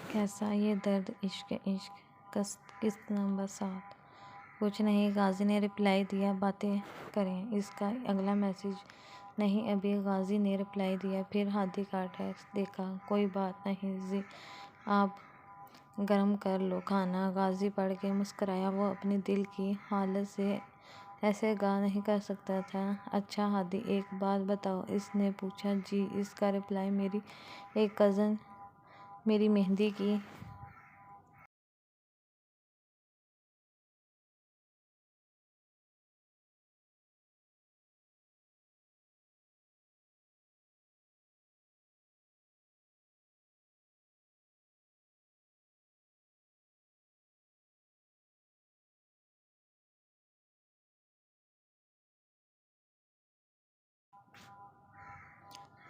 کیسا یہ درد عشق قسط نمبر 7۔ کچھ نہیں، غازی نے رپلائی دیا۔ باتیں کریں۔ اس کا اگلا میسج نہیں ابھی، غازی نے رپلائی دیا۔ پھر ہادی کا ٹیکسٹ دیکھا۔ کوئی بات نہیں، آپ گرم کر لو کھانا۔ غازی پڑھ کے مسکرایا۔ وہ اپنی دل کی حالت سے ایسے آگاہ نہیں کر سکتا تھا۔ اچھا ہادی، ایک بات بتاؤ، اس نے پوچھا۔ جی۔ اس کا رپلائی میری ایک کزن میری مہندی کی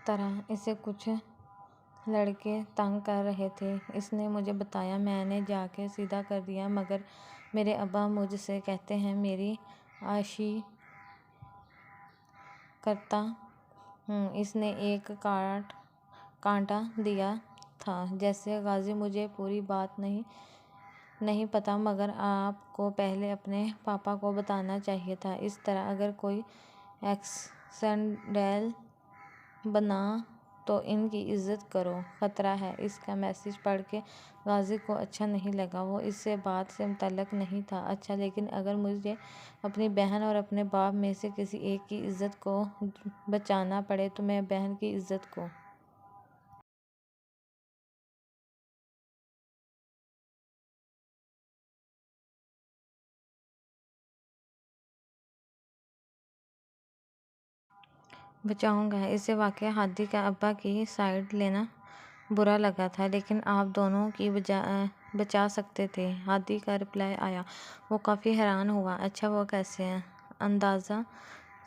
طرح اسے کچھ لڑکے تنگ کر رہے تھے۔ اس نے مجھے بتایا، میں نے جا کے سیدھا کر دیا، مگر میرے ابا مجھ سے کہتے ہیں میری عیاشی کرتا ہوں۔ اس نے ایک کانٹا دیا تھا جیسے غازی مجھے پوری بات نہیں پتا، مگر آپ کو پہلے اپنے پاپا کو بتانا چاہیے تھا۔ اس طرح اگر کوئی ایکسیڈنٹل بنا تو ان کی عزت کرو، خطرہ ہے۔ اس کا میسج پڑھ کے غازی کو اچھا نہیں لگا۔ وہ اس بات سے متعلق نہیں تھا۔ اچھا، لیکن اگر مجھے اپنی بہن اور اپنے باپ میں سے کسی ایک کی عزت کو بچانا پڑے تو میں بہن کی عزت کو بچاؤں گا۔ اسے واقعی ہادی کا ابا کی سائیڈ لینا برا لگا تھا، لیکن آپ دونوں کی بچا سکتے تھے۔ ہادی کا رپلائی آیا۔ وہ کافی حیران ہوا۔ اچھا، وہ کیسے ہیں؟ اندازہ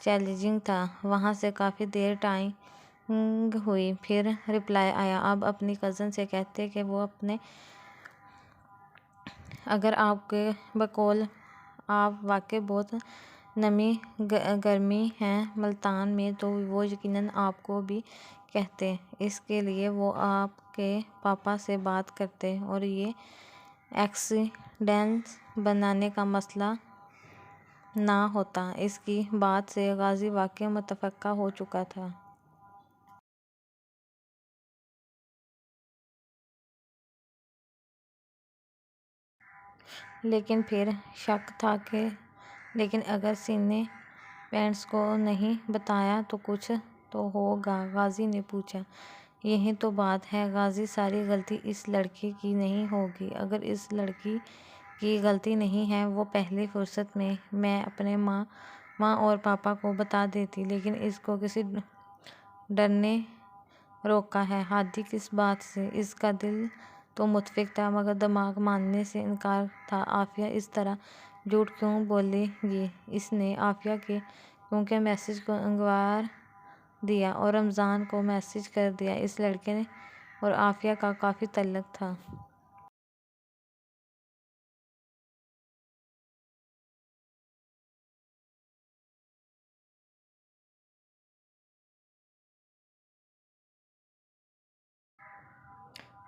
چیلنجنگ تھا۔ وہاں سے کافی دیر ٹائپنگ ہوئی، پھر رپلائی آیا۔ آپ اپنی کزن سے کہتے کہ وہ اگر آپ کے بقول آپ واقعی بہت نمی گرمی ہیں ملتان میں تو وہ یقیناً آپ کو بھی کہتے۔ اس کے لیے وہ آپ کے پاپا سے بات کرتے اور یہ ایکسیڈنٹ بنانے کا مسئلہ نہ ہوتا۔ اس کی بات سے غازی واقعی متفقہ ہو چکا تھا۔ لیکن پھر شک تھا کہ لیکن اگر سینے پینٹس کو نہیں بتایا تو کچھ تو ہوگا، غازی نے پوچھا۔ یہی تو بات ہے غازی، ساری غلطی اس لڑکی کی نہیں ہوگی۔ اگر اس لڑکی کی غلطی نہیں ہے، وہ پہلی فرصت میں اپنے ماں اور پاپا کو بتا دیتی، لیکن اس کو کسی ڈر نے روکا ہے۔ ہادی کس بات سے؟ اس کا دل تو متفق تھا، مگر دماغ ماننے سے انکار تھا۔ عافیہ اس طرح جھوٹ کیوں بولے گی؟ اس نے عافیہ کے کیونکہ میسج کو اگنور دیا اور رمضان کو میسج کر دیا۔ اس لڑکے اور عافیہ کا کافی تعلق تھا۔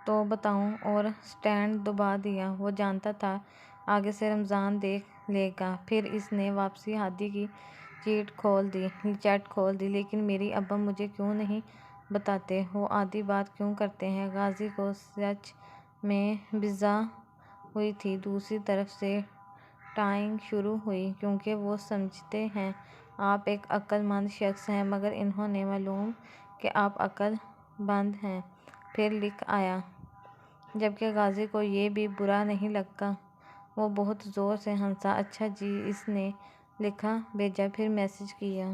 تو بتاؤں؟ اور سٹینڈ دبا دیا۔ وہ جانتا تھا آگے سے رمضان دیکھ لے گا۔ پھر اس نے واپسی ہادی کی چیٹ کھول دی۔ لیکن میری ابا مجھے کیوں نہیں بتاتے؟ وہ آدھی بات کیوں کرتے ہیں؟ غازی کو سچ میں بزا ہوئی تھی۔ دوسری طرف سے ٹائنگ شروع ہوئی، کیونکہ وہ سمجھتے ہیں آپ ایک عقل مند شخص ہیں، مگر انہیں نہیں معلوم کہ آپ عقل مند ہیں۔ پھر لکھ آیا۔ جبکہ غازی کو یہ بھی برا نہیں لگا۔ وہ بہت زور سے ہنسا۔ اچھا جی، اس نے لکھا بھیجا، پھر میسج کیا۔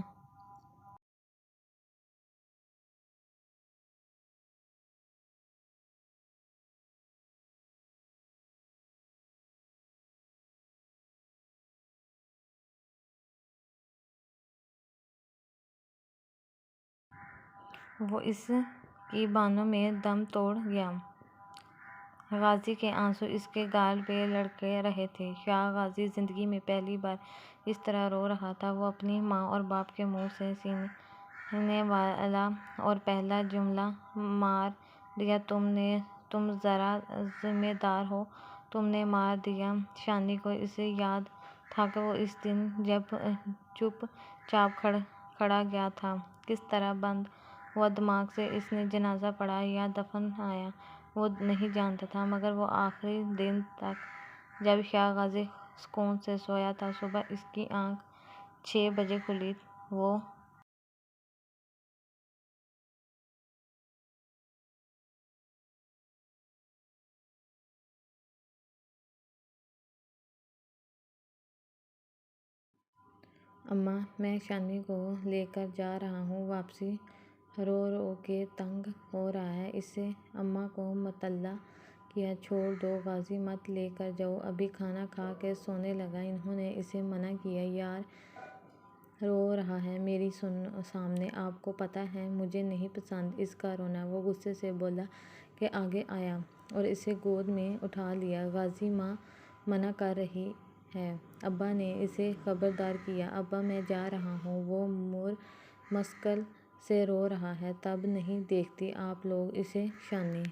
وہ اس کی بانوں میں دم توڑ گیا۔ غازی کے آنسو اس کے گال پہ لڑک رہے تھے۔ شاہ غازی زندگی میں پہلی بار اس طرح رو رہا تھا۔ وہ اپنی ماں اور باپ کے منہ سے سینے والا اور پہلا جملہ مار دیا، تم نے تم ذرا ذمہ دار ہو، تم نے مار دیا۔ شانی کو اسے یاد تھا کہ وہ اس دن جب چپ چاپ کھڑا گیا تھا، کس طرح بند ہوا دماغ سے اس نے جنازہ پڑھا یا دفن آیا، وہ نہیں جانتا تھا۔ مگر وہ آخری دن تک جب شاہ غازی سکون سے سویا تھا، صبح اس کی آنکھ 6 بجے کھلی۔ وہ اماں، میں شانی کو لے کر جا رہا ہوں واپسی، رو رو کے تنگ ہو رہا ہے۔ اسے اماں کو مطلع کیا، چھوڑ دو غازی، مت لے کر جاؤ، ابھی کھانا کھا کے سونے لگا۔ انہوں نے اسے منع کیا، یار رو رہا ہے میری سامنے، آپ کو پتہ ہے مجھے نہیں پسند اس کا رونا۔ وہ غصے سے بولا کہ آگے آیا اور اسے گود میں اٹھا لیا۔ غازی، ماں منع کر رہی ہے۔ ابا نے اسے خبردار کیا۔ ابا میں جا رہا ہوں، وہ مشکل سے رو رہا ہے، تب نہیں دیکھتی آپ لوگ اسے؟ شانی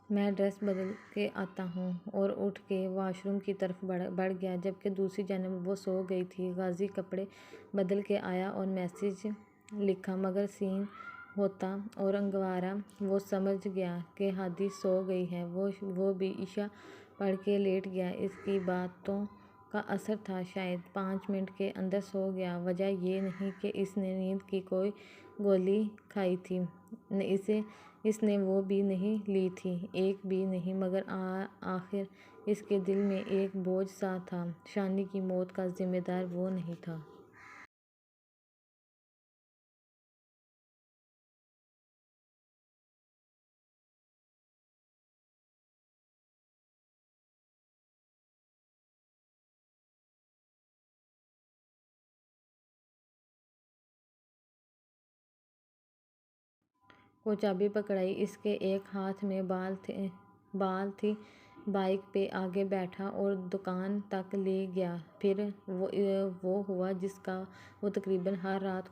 میں ڈریس بدل کے آتا ہوں، اور اٹھ کے واش روم کی طرف بڑھ گیا، جبکہ دوسری جانب وہ سو گئی تھی۔ غازی کپڑے بدل کے آیا اور میسج لکھا، مگر سین ہوتا اور انگارہ۔ وہ سمجھ گیا کہ ہادی سو گئی ہے، وہ بھی عشاء پڑھ کے لیٹ گیا۔ اس کی باتوں کا اثر تھا، شاید 5 منٹ کے اندر سو گیا۔ وجہ یہ نہیں کہ اس نے نیند کی کوئی گولی کھائی تھی، اس نے وہ بھی نہیں لی تھی، ایک بھی نہیں، مگر آخر اس کے دل میں ایک بوجھ سا تھا، شانی کی موت کا ذمہ دار وہ نہیں تھا۔ وہ چابی پکڑائی، اس کے ایک ہاتھ میں بال تھی، بائیک پہ آگے بیٹھا اور دکان تک لے گیا۔ پھر وہ ہوا جس کا وہ تقریباً ہر رات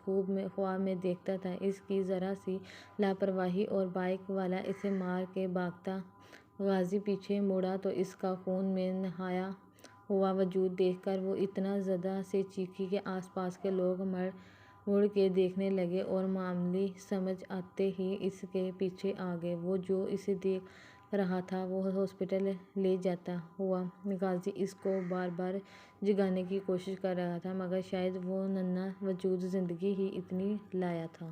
خواب میں دیکھتا تھا، اس کی ذرا سی لاپرواہی اور بائیک والا اسے مار کے بھاگتا۔ غازی پیچھے مڑا تو اس کا خون میں نہایا ہوا وجود دیکھ کر وہ اتنا زدہ سے چیخی کہ آس پاس کے لوگ مڑ کے دیکھنے لگے اور معاملہ سمجھ آتے ہی اس کے پیچھے آ گئے۔ وہ جو اسے دیکھ رہا تھا وہ ہاسپٹل لے جاتا ہوا غازی اس کو بار بار جگانے کی کوشش کر رہا تھا، مگر شاید وہ ننھا وجود زندگی ہی اتنی لایا تھا۔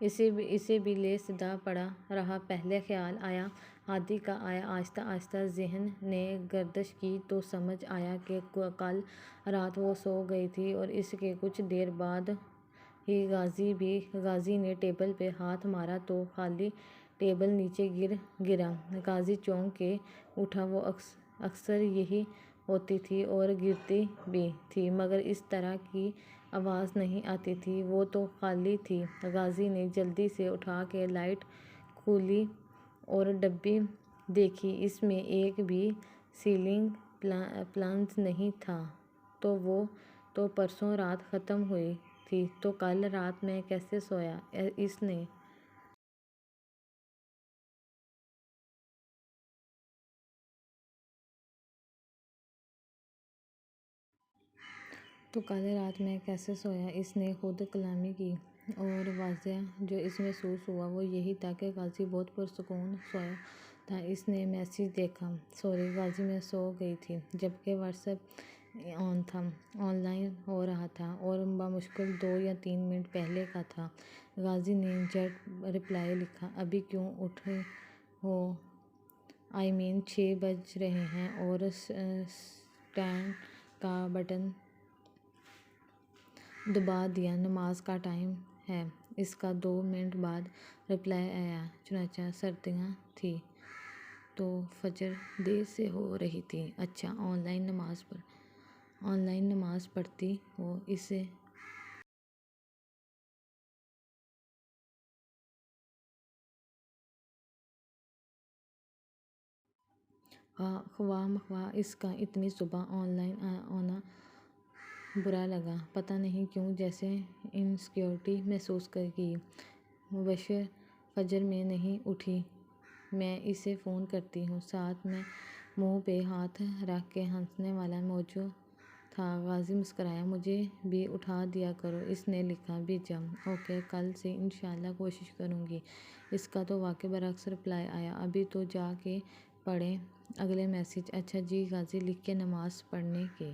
اسے بھی لے صدا پڑا رہا۔ پہلے خیال آیا ہادی کا آیا، آہستہ آہستہ ذہن نے گردش کی تو سمجھ آیا کہ کل رات وہ سو گئی تھی اور اس کے کچھ دیر بعد ہی غازی نے ٹیبل پہ ہاتھ مارا تو خالی ٹیبل نیچے گرا۔ غازی چونک کے اٹھا، وہ اکثر یہی ہوتی تھی اور گرتی بھی تھی، مگر اس طرح کی آواز نہیں آتی تھی، وہ تو خالی تھی۔ غازی نے جلدی سے اٹھا کے لائٹ کھولی اور ڈبی دیکھی، اس میں ایک بھی سیلنگ پلنج نہیں تھا۔ تو وہ تو پرسوں رات ختم ہوئی تھی، تو کل رات میں کیسے سویا اس نے؟ تو کل رات میں کیسے سویا اس نے خود کلامی کی، اور واضح جو اسے محسوس ہوا وہ یہی تھا کہ غازی بہت پرسکون سویا تھا۔ اس نے میسج دیکھا، سوری غازی میں سو گئی تھی، جبکہ واٹس ایپ آن تھا، آن لائن ہو رہا تھا اور بمشکل 2 یا 3 منٹ پہلے کا تھا۔ غازی نے جھٹ رپلائی لکھا، ابھی کیوں اٹھے ہو؟ 6 بج رہے ہیں، اور سینڈ کا بٹن دبا دیا، نماز کا ٹائم ہے۔ اس کا 2 منٹ بعد رپلائی آیا، چنانچہ سردیاں تھیں، تو فجر دیر سے ہو رہی تھی۔ اچھا، آن لائن نماز پڑھتی ہو؟ اسے خواہ مخواہ اس کا اتنی صبح آن لائن آنا برا لگا، پتہ نہیں کیوں، جیسے انسیکیورٹی محسوس کی۔ بشر فجر میں نہیں اٹھی، میں اسے فون کرتی ہوں۔ ساتھ میں منہ پہ ہاتھ رکھ کے ہنسنے والا موجود تھا۔ غازی مسکرایا، مجھے بھی اٹھا دیا کرو۔ اس نے لکھا، بھیجا، اوکے، کل سے انشاءاللہ کوشش کروں گی۔ اس کا تو واقعی برعکس رپلائی آیا، ابھی تو جا کے پڑھیں اگلے میسج۔ اچھا جی غازی، لکھ کے نماز پڑھنے کے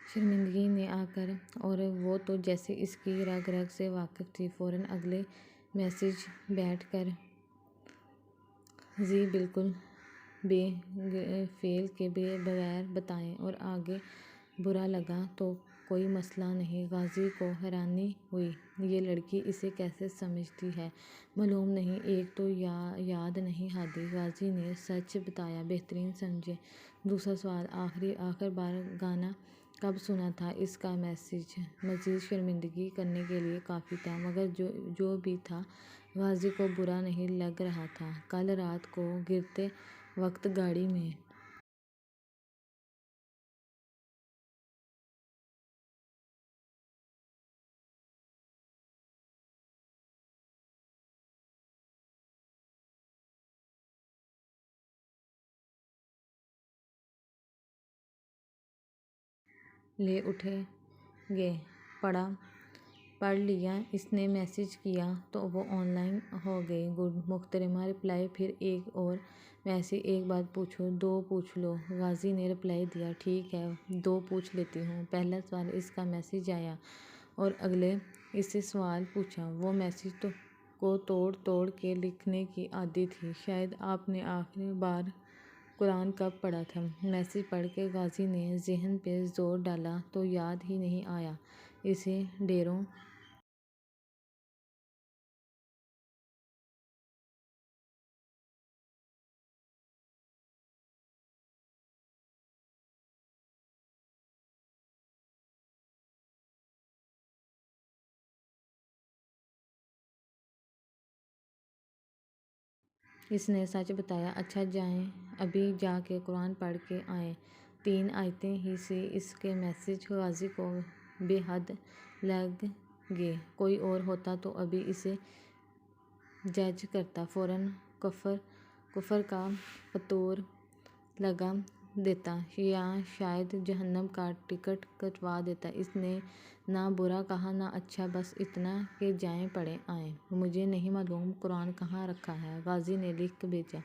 شرمندگی نے آ کر، اور وہ تو جیسے اس کی رگ رگ سے واقف تھی، فوراً اگلے میسج بیٹھ کر، جی بالکل، بے فعل کے بغیر بتائیں، اور آگے برا لگا تو کوئی مسئلہ نہیں۔ غازی کو حیرانی ہوئی، یہ لڑکی اسے کیسے سمجھتی ہے؟ معلوم نہیں، ایک تو یاد نہیں ہادی غازی نے سچ بتایا، بہترین سمجھے۔ دوسرا سوال، آخر بار گانا کب سنا تھا؟ اس کا میسج مزید شرمندگی کرنے کے لیے کافی تھا، مگر جو بھی تھا غازی کو برا نہیں لگ رہا تھا۔ کل رات کو گرتے وقت گاڑی میں لے اٹھے گے، پڑھ لیا؟ اس نے میسج کیا تو وہ آن لائن ہو گئی۔ گڈ محترمہ رپلائی، پھر ایک اور ویسے ایک بات پوچھوں؟ 2 پوچھ لو، غازی نے رپلائی دیا۔ ٹھیک ہے، 2 پوچھ لیتی ہوں۔ پہلا سوال، اس کا میسج آیا اور اگلے اس سے سوال پوچھا، وہ میسج کو توڑ کے لکھنے کی عادی تھی۔ شاید آپ نے آخری بار قرآن کب پڑھا تھا؟ میسج پڑھ کے غازی نے ذہن پہ زور ڈالا تو یاد ہی نہیں آیا اسے۔ ڈیروں اس نے سچ بتایا؟ اچھا جائیں ابھی جا کے قرآن پڑھ کے آئیں۔ 3 آیتیں ہی سی اس کے میسج غازی کو بے حد لگے۔ کوئی اور ہوتا تو ابھی اسے جج کرتا، فوراً کفر کا فتویٰ لگا دیتا، یا شاید جہنم کا ٹکٹ کٹوا دیتا۔ اس نے نہ برا کہا نہ اچھا، بس اتنا کہ جائیں پڑھ آئیں۔ مجھے نہیں معلوم قرآن کہاں رکھا ہے؟ غازی نے لکھ بھیجا۔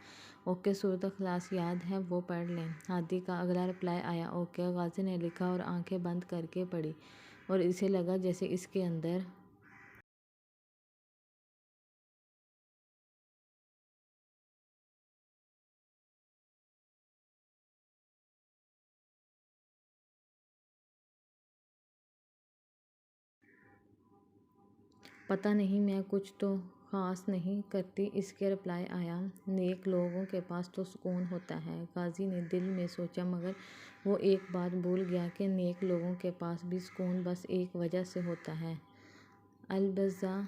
اوکے، سورۃ اخلاص یاد ہے، وہ پڑھ لیں۔ ہادی کا اگلا رپلائی آیا، اوکے۔ غازی نے لکھا اور آنکھیں بند کر کے پڑھی، اور اسے لگا جیسے اس کے اندر پتہ نہیں، میں کچھ تو خاص نہیں کرتی۔ اس کے رپلائی آیا، نیک لوگوں کے پاس تو سکون ہوتا ہے۔ غازی نے دل میں سوچا، مگر وہ ایک بات بھول گیا کہ نیک لوگوں کے پاس بھی سکون بس ایک وجہ سے ہوتا ہے، البزا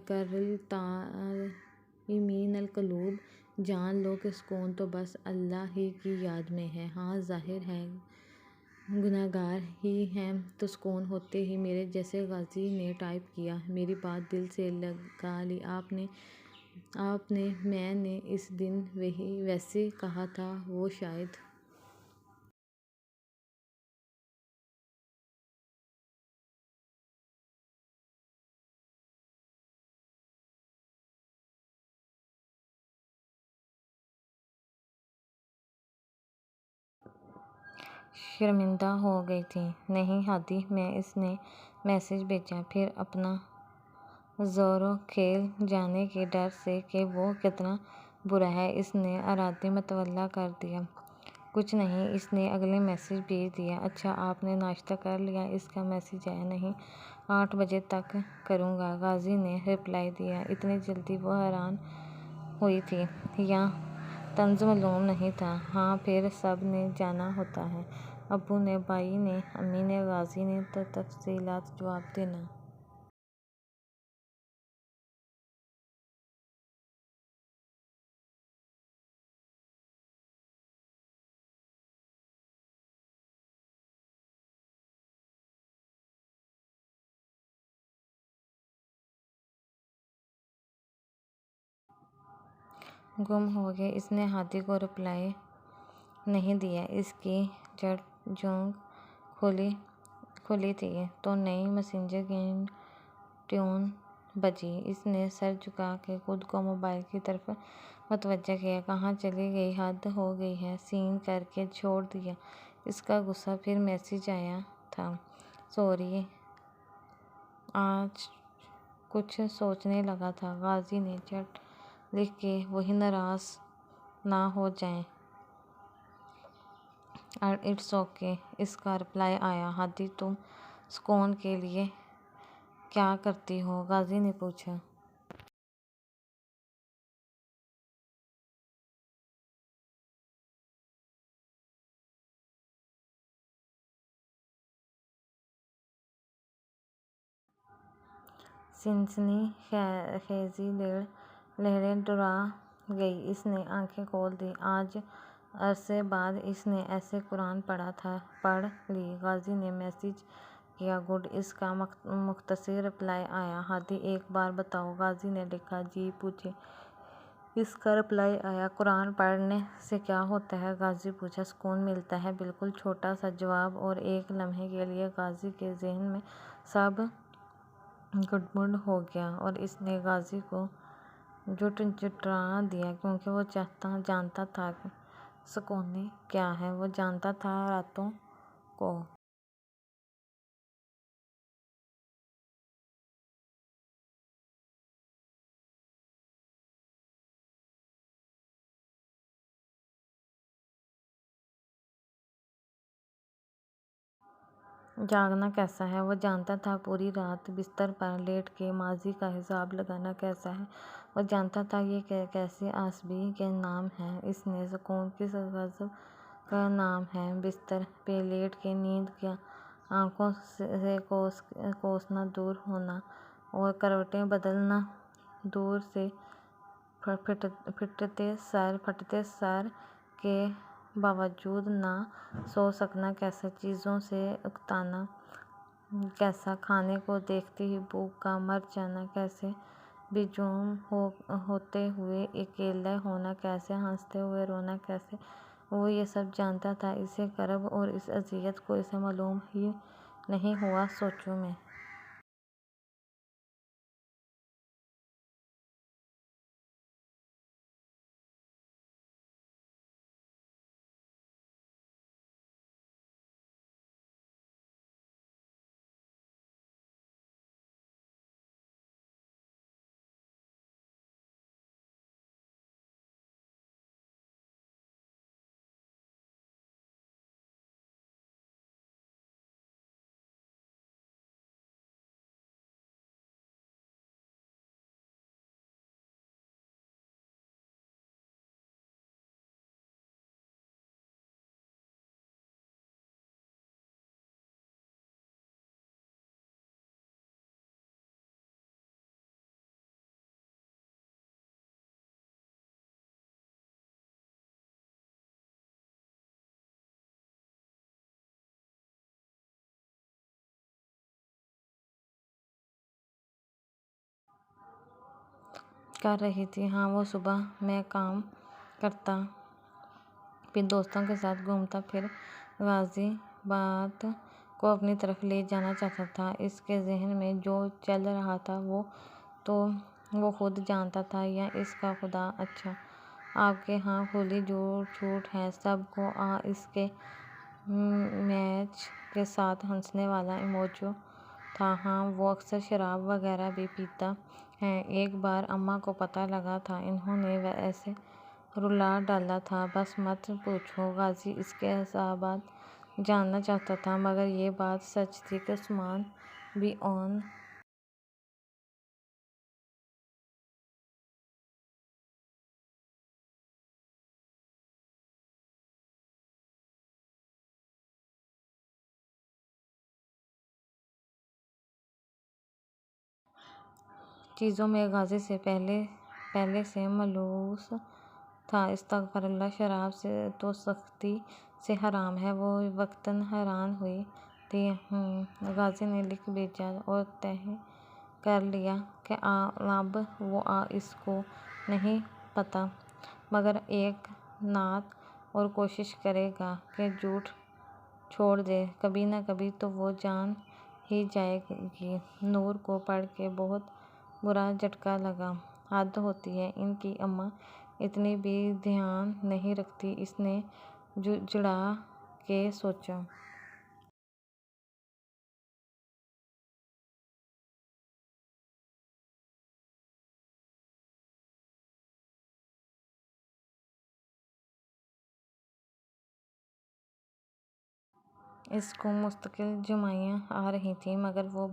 کرالطامئنین القلوب، جان لو کہ سکون تو بس اللہ ہی کی یاد میں ہے۔ ہاں ظاہر ہے گنہگار ہی ہیں تو سکون ہوتے ہی میرے جیسے۔ غازی نے ٹائپ کیا، میری بات دل سے لگا لی آپ نے، میں نے اس دن ویسے کہا تھا، وہ شاید شرمندہ ہو گئی تھی۔ نہیں ہادی، میں اس نے میسج بھیجا، پھر اپنا زوروں کھیل جانے کے ڈر سے کہ وہ کتنا برا ہے اس نے ارادی متوالہ کر دیا۔ کچھ نہیں، اس نے اگلے میسج بھیج دیا، اچھا آپ نے ناشتہ کر لیا؟ اس کا میسج آیا، نہیں 8 بجے تک کروں گا، غازی نے رپلائی دیا۔ اتنی جلدی؟ وہ حیران ہوئی تھی، یا طنز معلوم نہیں تھا؟ ہاں پھر سب نے جانا ہوتا ہے، ابو نے، بھائی نے، امی نے، غازی نے تو تفصیلات جواب دینا۔ گم ہو گئے۔ اس نے ہادی کو رپلائی نہیں دیا۔ اس کی جھٹ جھونک کھلی تھی تو نئی میسنجر کی ٹیون بجی۔ اس نے سر جھکا کے خود کو موبائل کی طرف متوجہ کیا۔ کہاں چلی گئی؟ حد ہو گئی ہے، سین کر کے چھوڑ دیا اس کا غصہ۔ پھر میسج آیا تھا، سوری آج کچھ سوچنے لگا تھا۔ غازی نے جھٹ لکھ کے وہی ناراض نہ ہو جائیں، اٹس اوکے۔ اس کا رپلائی آیا، ہادی تم سکون کے لیے کیا کرتی ہو؟ غازی نے پوچھا۔ سنسنی خیزی لہریں دوڑا گئی۔ اس نے آنکھیں کھول دیں۔ آج عرصے بعد اس نے ایسے قرآن پڑھ لی۔ غازی نے میسج کیا، گڈ۔ اس کا مختصر رپلائی آیا، ہادی ایک بار بتاؤ؟ غازی نے لکھا، جی پوچھیں۔ اس کا رپلائی آیا، قرآن پڑھنے سے کیا ہوتا ہے؟ غازی پوچھا، سکون ملتا ہے، بالکل۔ چھوٹا سا جواب، اور ایک لمحے کے لیے غازی کے ذہن میں سب گڑبڑ ہو گیا، اور اس نے غازی کو جھٹلا دیا، کیونکہ وہ جانتا تھا سکون کیا ہے۔ وہ جانتا تھا راتوں کو جاگنا کیسا ہے۔ وہ جانتا تھا پوری رات بستر پر لیٹ کے ماضی کا حساب لگانا کیسا ہے۔ وہ جانتا تھا یہ کیسے عصبی کے نام ہے۔ اس نے سکون کس غضب کا نام ہے۔ بستر پہ لیٹ کے نیند کا آنکھوں سے کوسنا دور ہونا، اور کروٹیں بدلنا دور سے پھٹتے سر کے باوجود نہ سو سکنا کیسا، چیزوں سے اکتانا کیسا، کھانے کو دیکھتے ہی بھوک کا مر جانا کیسے، بے جرم ہوتے ہوئے اکیلے ہونا کیسے، ہنستے ہوئے رونا کیسے۔ وہ یہ سب جانتا تھا۔ اسے کرب اور اس اذیت کو اسے معلوم ہی نہیں ہوا۔ سوچوں میں کر رہی تھی، ہاں وہ صبح میں کام کرتا، پھر دوستوں کے ساتھ گھومتا، پھر غازی بات کو اپنی طرف لے جانا چاہتا تھا۔ اس کے ذہن میں جو چل رہا تھا وہ تو وہ خود جانتا تھا، یا اس کا خدا۔ اچھا آپ کے ہاں کھلی چھوٹ ہے سب کو اس کے میچ کے ساتھ ہنسنے والا ایموجی تھا۔ ہاں، وہ اکثر شراب وغیرہ بھی پیتا ہے۔ ایک بار اماں کو پتہ لگا تھا، انہوں نے اسے رلا ڈالا تھا۔ بس مت پوچھو، غازی اس کے حسابات جاننا چاہتا تھا، مگر یہ بات سچ تھی کہ عثمان بھی ان چیزوں میں غازی سے پہلے سے ملوث تھا۔ استغفر اللہ، شراب تو سختی سے حرام ہے۔ وہ وقتاً حیران ہوئی تھی۔ غازی نے لکھ بھیجا اور طے کر لیا کہ اب وہ اس کو نہیں پتہ، مگر ایک نعت اور کوشش کرے گا کہ جھوٹ چھوڑ دے۔ کبھی نہ کبھی تو وہ جان ہی جائے گی۔ نور کو پڑھ کے بہت برا جھٹکا لگا۔ حد ہوتی ہے، ان کی اماں اتنی بھی دھیان نہیں رکھتی، اس نے جڑا کے سوچا۔ اس کو مستقل جمائیاں آ رہی تھیں، مگر وہ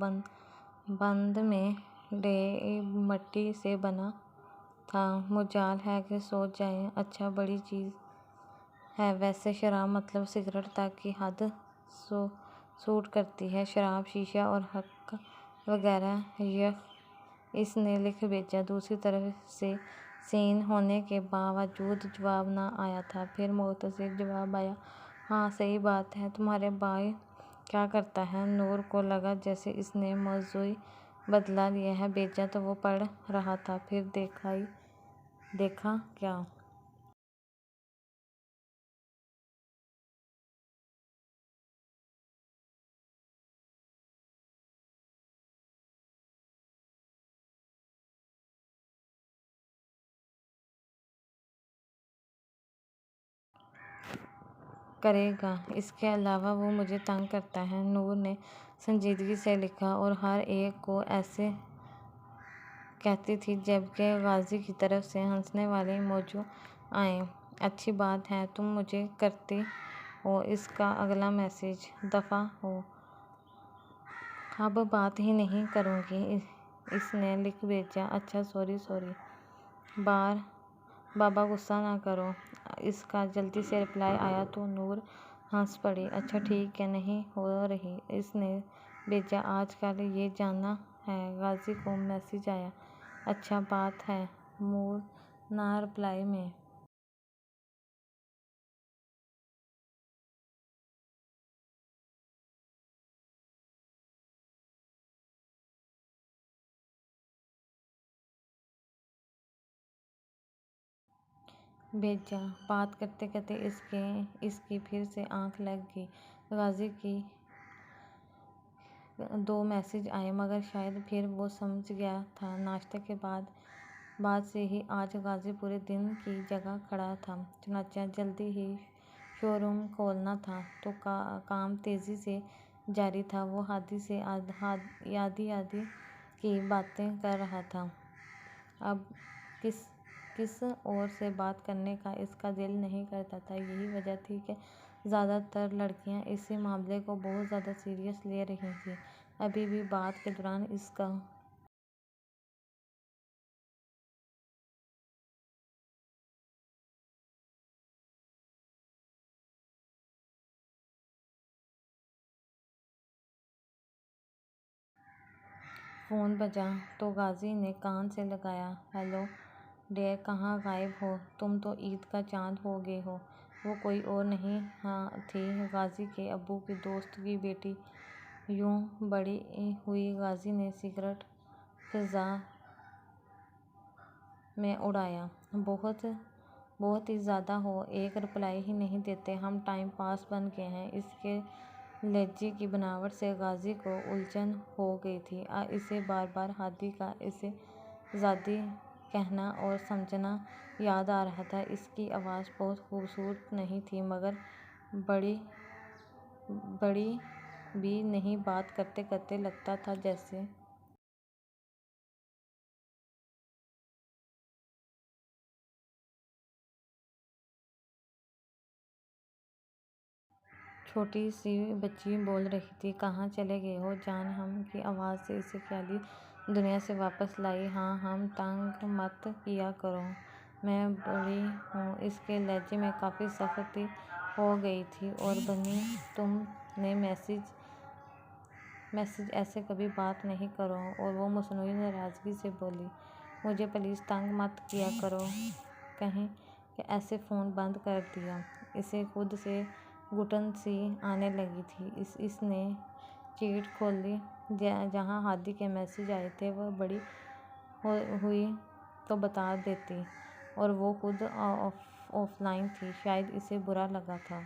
بند میں مٹی سے بنا تھا۔ مجال ہے کہ سوچ جائے، اچھا بڑی چیز ہے۔ ویسے شراب مطلب سگریٹ تک کی حد سوٹ کرتی ہے، شراب، شیشہ اور حق وغیرہ یخ۔ اس نے لکھ بھیجا۔ دوسری طرف سے سین ہونے کے باوجود جواب نہ آیا تھا۔ پھر مختصر جواب آیا، ہاں صحیح بات ہے۔ تمہارا بھائی کیا کرتا ہے؟ نور کو لگا جیسے اس نے موضوع بدل لیا ہے۔ بھیجا تو وہ پڑھ رہا تھا، پھر دیکھا کیا؟ کرے گا، اس کے علاوہ وہ مجھے تنگ کرتا ہے۔ نور نے سنجیدگی سے لکھا، اور ہر ایک کو ایسے کہتی تھی جبکہ غازی کی طرف سے ہنسنے والے ایموجی آئے۔ اچھی بات ہے، تم مجھے کرتی ہو۔ اس کا اگلا میسج، دفعہ ہو، اب بات ہی نہیں کروں گی۔ اس نے لکھ بھیجا، اچھا سوری بابا غصہ نہ کرو۔ اس کا جلدی سے رپلائی آیا تو نور ہنس پڑی۔ اچھا ٹھیک ہے، نہیں ہو رہی۔ اس نے بھیجا، آج کل یہ جانا ہے۔ غازی کو میسج آیا، اچھا بات ہے، نہ رپلائی میں۔ بھیجا۔ بات کرتے کرتے اس کی پھر سے آنکھ لگ گئی۔ غازی کی 2 میسج آئے، مگر شاید پھر وہ سمجھ گیا تھا۔ ناشتے کے بعد سے ہی آج غازی پورے دن کی جگہ کھڑا تھا، چنانچہ جلدی ہی شو روم کھولنا تھا تو کام تیزی سے جاری تھا۔ وہ ہادی سے آدھی کی باتیں کر رہا تھا۔ اب کس اور سے بات کرنے کا اس کا دل نہیں کرتا تھا۔ یہی وجہ تھی کہ زیادہ تر لڑکیاں اس معاملے کو بہت زیادہ سیریس لے رہی تھیں۔ ابھی بھی بات کے دوران اس کا فون بجا تو غازی نے کان سے لگایا، ہیلو ڈیئر، کہاں غائب ہو تم تو عید کا چاند ہو گئے ہو۔ وہ کوئی اور نہیں تھی، غازی کے ابو کی دوست کی بیٹی۔ یوں بڑی ہوئی غازی نے سگریٹ فضا میں اڑایا، بہت ہی زیادہ ہو، ایک رپلائی ہی نہیں دیتے، ہم ٹائم پاس بن گئے ہیں۔ اس کے لہجے کی بناوٹ سے غازی کو الجھن ہو گئی تھی۔ اسے بار بار ہادی کا اسے زادی کہنا اور سمجھنا یاد آ رہا تھا۔ اس کی آواز بہت خوبصورت نہیں تھی، مگر بڑی بڑی بھی نہیں، بات کرتے کرتے لگتا تھا جیسے چھوٹی سی بچی بول رہی تھی۔ کہاں چلے گئے ہو جان؟ ہم کی آواز سے اسے خیالی دنیا سے واپس لائی۔ ہاں ہم تنگ مت کیا کرو، میں بڑی ہوں۔ اس کے لہجے میں کافی سختی ہو گئی تھی۔ اور بنی تم نے میسج ایسے کبھی بات نہیں کرو۔ اور وہ مصنوعی ناراضگی سے بولی، مجھے پلیز تنگ مت کیا کرو کہیں کہ ایسے فون بند کر دیا۔ اسے خود سے گھٹن سی آنے لگی تھی۔ اس نے چیٹ کھولی جہاں ہادی کے میسج آئے تھے۔ وہ بڑی ہوئی تو بتا دیتی، اور وہ خود آف لائن تھی، شاید اسے برا لگا تھا۔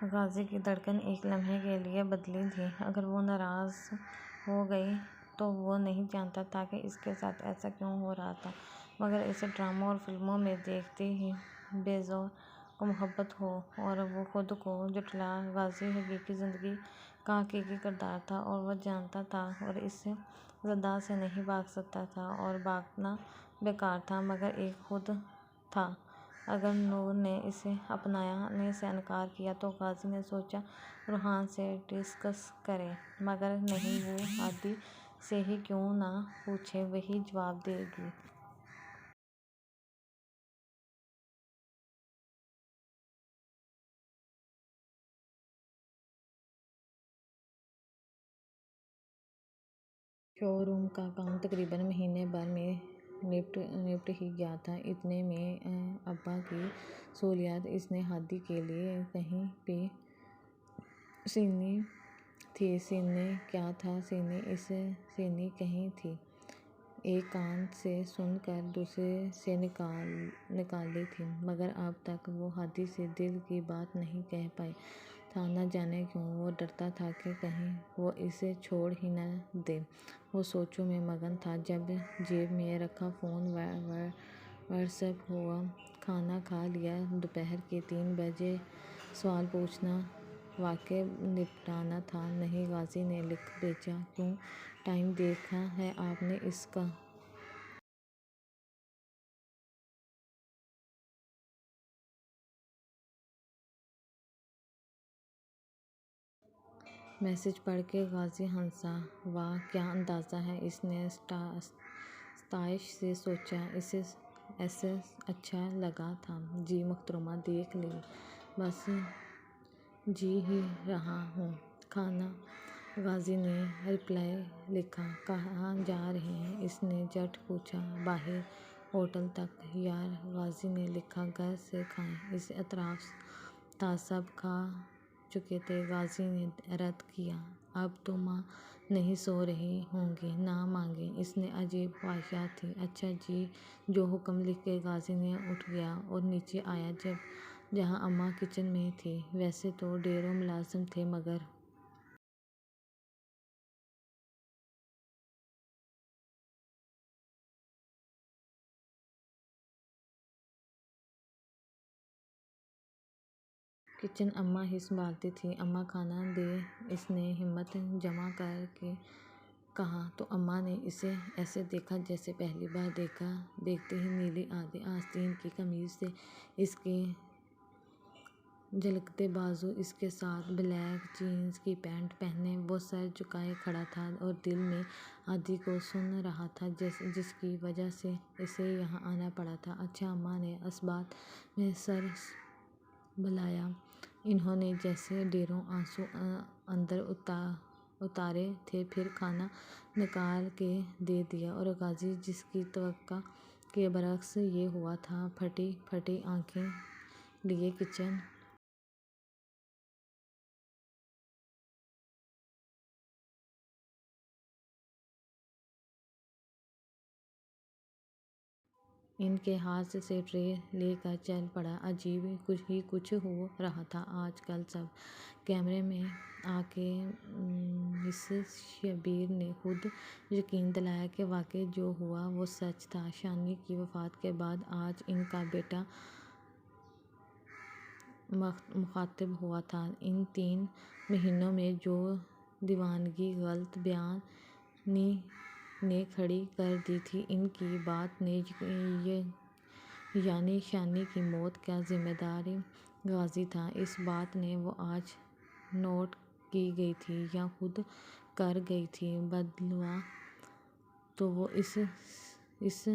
غازی کی دھڑکن ایک لمحے کے لیے بدلی تھی۔ اگر وہ ناراض ہو گئی تو وہ نہیں جانتا تھا کہ اس کے ساتھ ایسا کیوں ہو رہا تھا، مگر اسے ڈراموں اور فلموں میں دیکھتے ہی بیزور کو محبت ہو اور وہ خود کو جھٹلایا۔ غازی حقیقی زندگی کا حقیقی کردار تھا، اور وہ جانتا تھا، اور اس زدہ سے نہیں بھاگ سکتا تھا، اور بھاگنا بیکار تھا۔ مگر ایک خود تھا، اگر نور نے اسے اپنانے سے انکار کیا تو غازی نے سوچا روحان سے ڈسکس کرے، مگر نہیں، وہ ہادی سے ہی کیوں نہ پوچھے، وہی جواب دے گی۔ شو روم کا کام تقریباً مہینے بھر میں نپٹ ہی گیا تھا۔ اتنے میں ابا کی سہولیات اس نے ہادی کے لیے کہیں پہ سینی تھی۔ سینے کیا تھا؟ سینی کہیں تھی، ایک کان سے سن کر دوسرے سے نکالی تھی، مگر اب تک وہ ہادی سے دل کی بات نہیں کہہ پایا تھا۔ نہ جانے کیوں وہ ڈرتا تھا کہ کہیں وہ اسے چھوڑ ہی نہ دے۔ وہ سوچوں میں مگن تھا، جب جیب میں رکھا فون واٹس ایپ ہوا۔ کھانا کھا لیا؟ دوپہر کے 3 بجے سوال پوچھنا، واقعہ نپٹانا تھا؟ نہیں، غازی نے لکھ بھیجا۔ کیوں؟ ٹائم دیکھا ہے آپ نے اس کا؟ میسج پڑھ کے غازی ہنسا۔ واہ، کیا انداز ہے! اس نے ستائش سے سوچا۔ اسے ایسے اچھا لگا تھا۔ جی محترمہ، دیکھ لیں، بس جی ہی رہا ہوں۔ کھانا؟ غازی نے رپلائی لکھا۔ کہاں جا رہے ہیں؟ اس نے جھٹ پوچھا۔ باہر، ہوٹل تک۔ یار، غازی نے لکھا، گھر سے کھائیں، اسے اعتراف تھا، سب کھا چکے تھے۔ غازی نے رد کیا، اب تو ماں نہیں سو رہی ہوں گی، نہ مانگیں، اس میں عجیب خواہشات تھیں۔ اچھا جی، جو حکم لکھ کے غازی نے اٹھ گیا اور نیچے آیا جہاں اماں کچن میں تھیں۔ ویسے تو ڈھیروں ملازم تھے، مگر کچن اماں ہی سنبھالتی تھیں۔ اماں کھانا دیں، اس نے ہمت جمع کر کے کہا، تو اماں نے اسے ایسے دیکھا جیسے پہلی بار دیکھا۔ دیکھتے ہی نیلی آدھی آستین کی قمیض سے اس کے جھلکتے بازو، اس کے ساتھ بلیک جینس کی پینٹ پہنے وہ سر جھکائے کھڑا تھا اور دل میں ہادی کو سن رہا تھا، جس کی وجہ سے اسے یہاں آنا پڑا تھا۔ اچھا، اماں نے اسبات میں سر بہلایا۔ انہوں نے جیسے ڈھیروں آنسو اندر اتارے تھے، پھر کھانا نکال کے دے دیا، اور غازی، جس کی توقع کے برعکس یہ ہوا تھا، پھٹی پھٹی آنکھیں لیے کچن ان کے ہاتھ سے ٹرے لے کر چل پڑا۔ عجیب ہی کچھ ہو رہا تھا آج کل سب کیمرے میں آ کے مسز شبیر نے خود یقین دلایا کہ واقعی جو ہوا وہ سچ تھا۔ شانی کی وفات کے بعد آج ان کا بیٹا مخاطب ہوا تھا۔ ان 3 مہینوں میں جو دیوانگی غلط بیانی نے کھڑی کر دی تھی، ان کی بات نے یعنی شانی کی موت کا ذمہ دار غازی تھا۔ اس بات نے وہ آج نوٹ کی گئی تھی یا خود کر گئی تھی بدعا تو وہ اس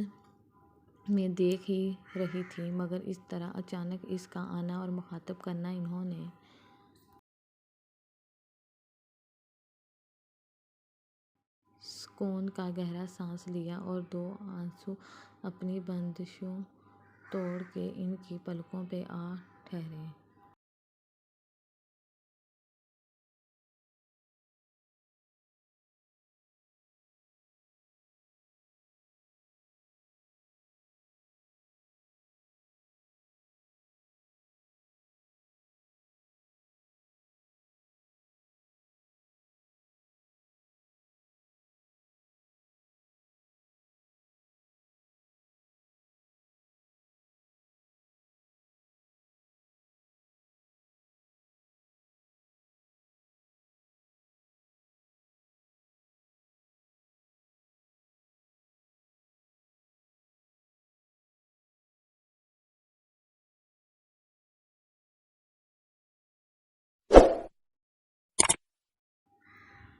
میں دیکھ ہی رہی تھی، مگر اس طرح اچانک اس کا آنا اور مخاطب کرنا انہوں نے سکون کا گہرا سانس لیا اور 2 آنسو اپنی بندشوں توڑ کے ان کی پلکوں پہ آ ٹھہرے۔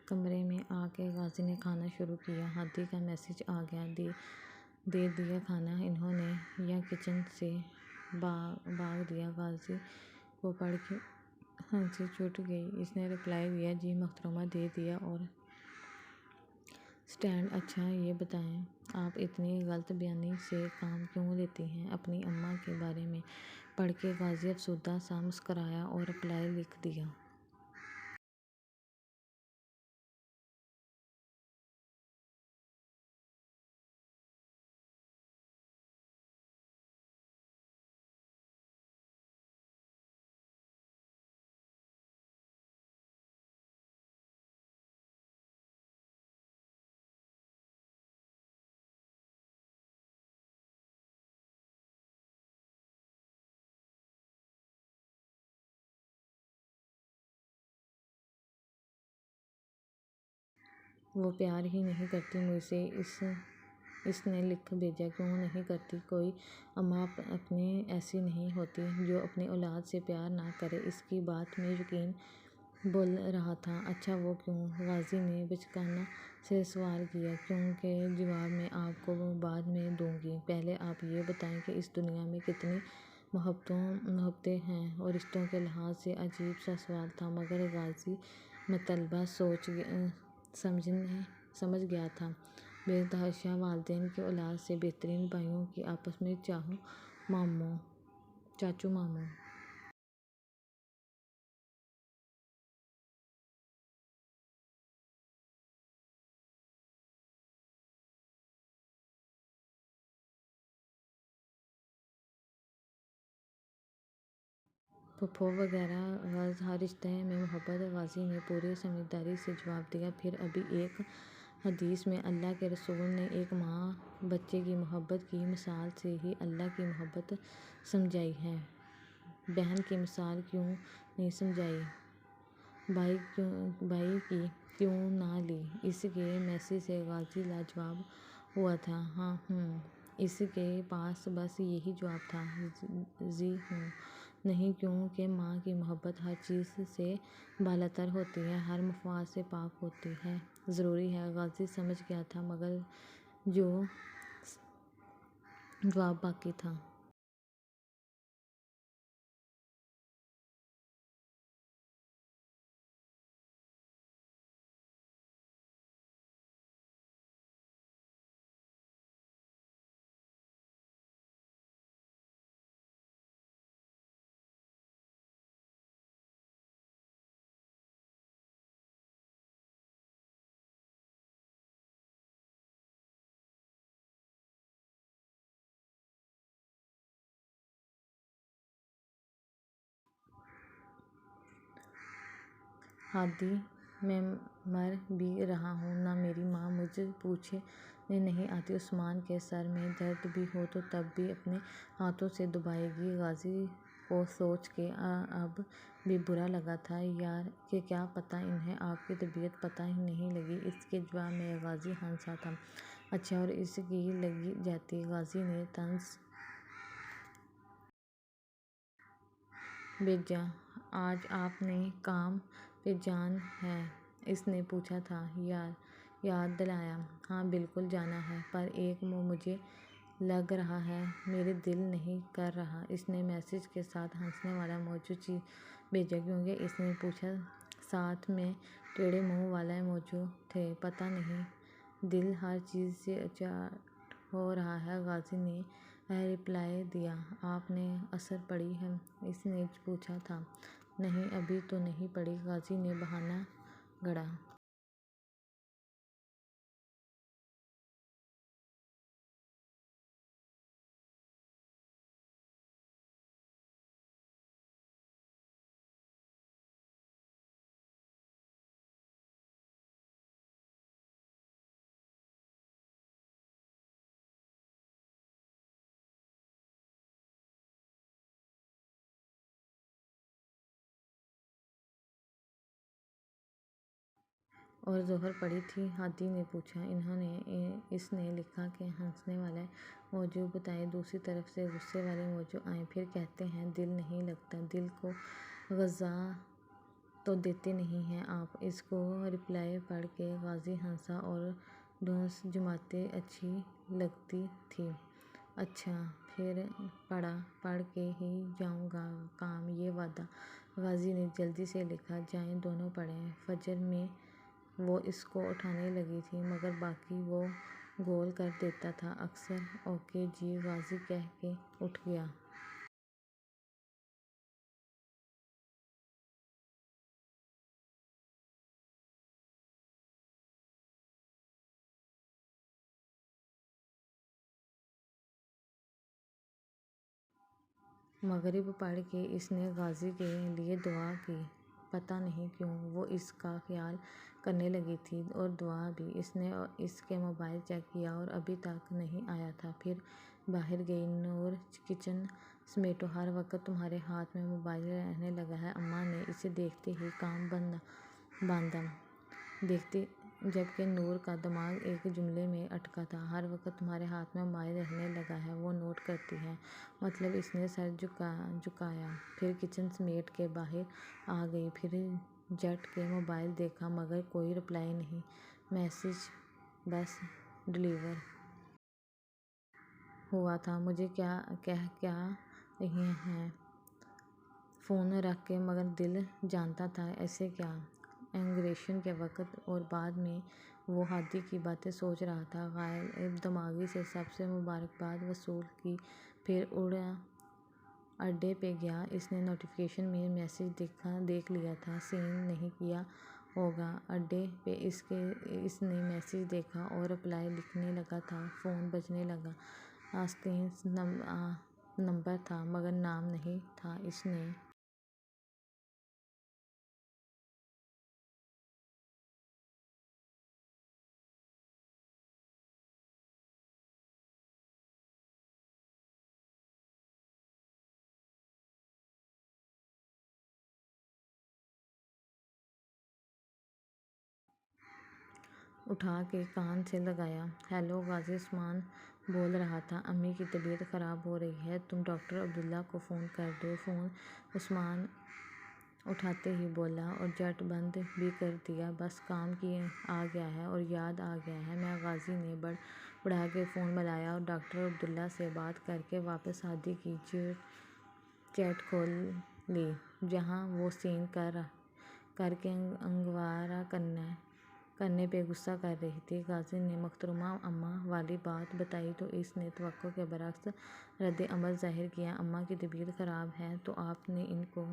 کمرے میں آ کے غازی نے کھانا شروع کیا۔ ہادی کا میسج آ گیا، دے دیا کھانا انہوں نے یا کچن سے بھاگ دیا؟ غازی کو پڑھ کے ہنسی چھوٹ گئی۔ اس نے رپلائی دیا، جی محترمہ دے دیا۔ اور اسٹینڈ؟ اچھا یہ بتائیں آپ اتنی غلط بیانی سے کام کیوں لیتی ہیں اپنی اماں کے بارے میں؟ پڑھ کے غازی افسردہ سا مسکرایا اور رپلائی لکھ دیا۔ وہ پیار ہی نہیں کرتی مجھ سے، اس نے لکھ بھیجا۔ کیوں نہیں کرتی؟ کوئی اماں اپنی ایسی نہیں ہوتی جو اپنی اولاد سے پیار نہ کرے۔ اس کی بات میں یقین بول رہا تھا۔ اچھا وہ کیوں؟ غازی نے بچکانہ سے سوال کیا۔ کیوں کے جواب میں آپ کو بعد میں دوں گی، پہلے آپ یہ بتائیں کہ اس دنیا میں کتنی محبتیں ہیں اور رشتوں کے لحاظ سے عجیب سا سوال تھا، مگر غازی مطلبہ سمجھ گیا تھا۔ بے تحاشا والدین کی اولاد سے بہترین بھائیوں کی آپس میں چاچو ماموں پھوپھو وغیرہ غرض ہر رشتے میں محبت۔ غازی نے پوری سمجھداری سے جواب دیا۔ پھر ابھی ایک حدیث میں اللہ کے رسول نے ایک ماں بچے کی محبت کی مثال سے ہی اللہ کی محبت سمجھائی ہے، بہن کی مثال کیوں نہیں سمجھائی؟ بھائی کی کیوں نہ لی؟ اس کے میسج سے غازی لاجواب ہوا تھا۔ ہاں اس کے پاس بس یہی جواب تھا، جی ہوں نہیں، کیوں کہ ماں کی محبت ہر چیز سے بالاتر ہوتی ہے، ہر مفاد سے پاک ہوتی ہے، ضروری ہے۔ غازی سمجھ گیا تھا، مگر جواب باقی تھا۔ ہادی میں مر بھی رہا ہوں، نہ میری ماں مجھے پوچھنے نہیں آتی۔ عثمان کے سر میں درد بھی ہو تو تب بھی اپنے ہاتھوں سے دبائے گی۔ غازی کو سوچ کے اب بھی برا لگا تھا، یار کہ کیا پتہ انہیں آپ کی طبیعت پتہ ہی نہیں لگی۔ اس کے جواب میں غازی ہنسا تھا، اچھا اور اس کی لگ جاتی۔ غازی نے طنز بھیجا، آج آپ نے کام پہ جانا ہے؟ اس نے پوچھا تھا۔ یاد دلایا، ہاں بالکل جانا ہے، پر ایک مجھے لگ رہا ہے میرا دل نہیں کر رہا۔ اس نے میسج کے ساتھ ہنسنے والا ایموجی بھیجا، کیونکہ اس نے پوچھا ساتھ میں ٹیڑھے منہ والا ایموجی تھے۔ پتہ نہیں دل ہر چیز سے اچاٹ ہو رہا ہے۔ غازی نے رپلائی دیا، آپ نے اثر پڑھی ہے؟ اس نے پوچھا تھا۔ نہیں ابھی تو نہیں پڑھی، غازی نے بہانہ گھڑا۔ اور ظہر پڑی تھی؟ ہادی نے پوچھا۔ اس نے لکھا کہ ہنسنے والا ایموجی بتائیں، دوسری طرف سے غصے والے ایموجی آئے، پھر کہتے ہیں دل نہیں لگتا، دل کو غذا تو دیتے نہیں ہیں آپ۔ اس کو رپلائی پڑھ کے غازی ہنسا اور دھونس جماعتیں اچھی لگتی تھیں۔ اچھا پھر پڑھ کے ہی جاؤں گا کام، یہ وعدہ۔ غازی نے جلدی سے لکھا، جائیں دونوں پڑھیں۔ فجر میں وہ اس کو اٹھانے لگی تھی، مگر باقی وہ گول کر دیتا تھا اکثر۔ اوکے جی، غازی کہہ کے اٹھ گیا۔ مغرب پڑھ کے اس نے غازی کے لیے دعا کی، پتہ نہیں کیوں وہ اس کا خیال کرنے لگی تھی، اور دعا بھی۔ اس نے اس کا موبائل چیک کیا اور ابھی تک نہیں آیا تھا، پھر باہر گئی۔ نور کچن سمیٹو، ہر وقت تمہارے ہاتھ میں موبائل رہنے لگا ہے، اماں نے اسے دیکھتے ہی کام باندھا، جبکہ نور کا دماغ ایک جملے میں اٹکا تھا، ہر وقت تمہارے ہاتھ میں موبائل رہنے لگا ہے، وہ نوٹ کرتی ہے، مطلب؟ اس نے سر جھکایا، پھر کچن سمیٹ کے باہر آ گئی، پھر جھٹ کے موبائل دیکھا، مگر کوئی رپلائی نہیں، میسج بس ڈیلیور ہوا تھا۔ مجھے کیا رہی ہیں؟ فون رکھ کے، مگر دل جانتا تھا ایسے کیا؟ اناگوریشن کے وقت اور بعد میں وہ ہادی کی باتیں سوچ رہا تھا۔ غائب دماغی سے سب سے مبارکباد وصول کی، پھر اڈے پہ گیا۔ اس نے نوٹیفیکیشن میں میسج دیکھ لیا تھا، سین نہیں کیا ہوگا۔ اڈے پہ اس نے میسج دیکھا اور رپلائی لکھنے لگا تھا، فون بجنے لگا، اسکرین نمبر تھا مگر نام نہیں تھا۔ اس نے اٹھا کے کان سے لگایا۔ ہیلو غازی، عثمان بول رہا تھا، امی کی طبیعت خراب ہو رہی ہے، تم ڈاکٹر عبداللہ کو فون کر دو۔ فون عثمان اٹھاتے ہی بولا، اور جھٹ بند بھی کر دیا، بس کام آ گیا ہے اور یاد آ گیا ہے میں۔ غازی نے بڑھا کے فون ملایا اور ڈاکٹر عبداللہ سے بات کر کے واپس ہادی کی چیٹ کھول لی، جہاں وہ سین کر کے انگارہ کرنے پہ غصہ کر رہی تھی۔ غازی نے محترمہ اماں والی بات بتائی تو اس نے توقع کے برعکس رد عمل ظاہر کیا، اماں کی طبیعت خراب ہے تو آپ نے ان کو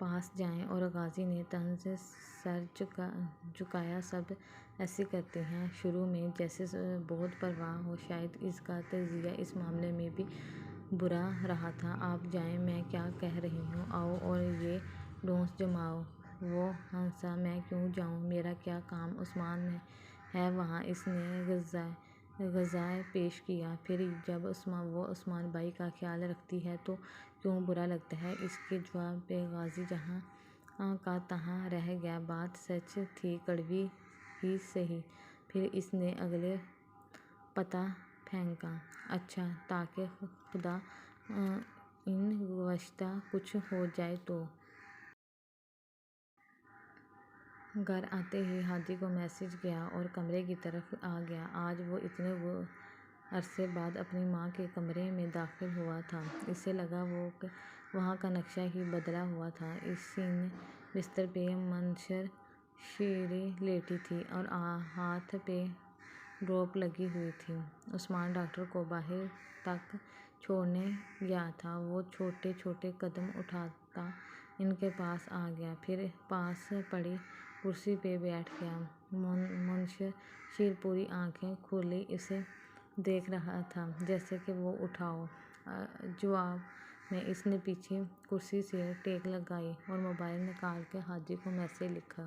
پاس جائیں اور غازی نے طنز سے سر جھکایا۔ سب ایسے کرتے ہیں شروع میں جیسے بہت پرواہ ہو، شاید اس کا تجزیہ اس معاملے میں بھی برا رہا تھا۔ آپ جائیں، میں کیا کہہ رہی ہوں، آؤ اور یہ ڈھونس جماؤ۔ وہ ہنسا، میں کیوں جاؤں، میرا کیا کام، عثمان ہے وہاں، اس نے غذائے پیش کیا۔ پھر جب وہ عثمان بھائی کا خیال رکھتی ہے تو کیوں برا لگتا ہے؟ اس کے جواب پہ غازی جہاں کا تہاں رہ گیا۔ بات سچ تھی، کڑوی ہی سہی۔ پھر اس نے اگلے پتہ پھینکا، اچھا تاکہ خدا ان گزشتہ کچھ ہو جائے تو۔ گھر آتے ہی ہادی کو میسج گیا اور کمرے کی طرف آ گیا۔ آج وہ اتنے عرصے بعد اپنی ماں کے کمرے میں داخل ہوا تھا، اسے لگا وہاں کا نقشہ ہی بدلا ہوا تھا۔ سینے بستر پہ منشر شیری لیٹی تھی اور ہاتھ پہ ڈراپ لگی ہوئی تھی۔ عثمان ڈاکٹر کو باہر تک چھوڑنے گیا تھا۔ وہ چھوٹے چھوٹے قدم اٹھاتا ان کے پاس آ گیا، پھر پاس پڑی کرسی پہ بیٹھ گیا۔ منشر شیر پوری آنکھیں کھولے اسے دیکھ رہا تھا جیسے کہ وہ اٹھاؤ۔ جواب میں اس نے پیچھے کرسی سے ٹیک لگائی اور موبائل نکال کے ہادی کو میسج لکھا۔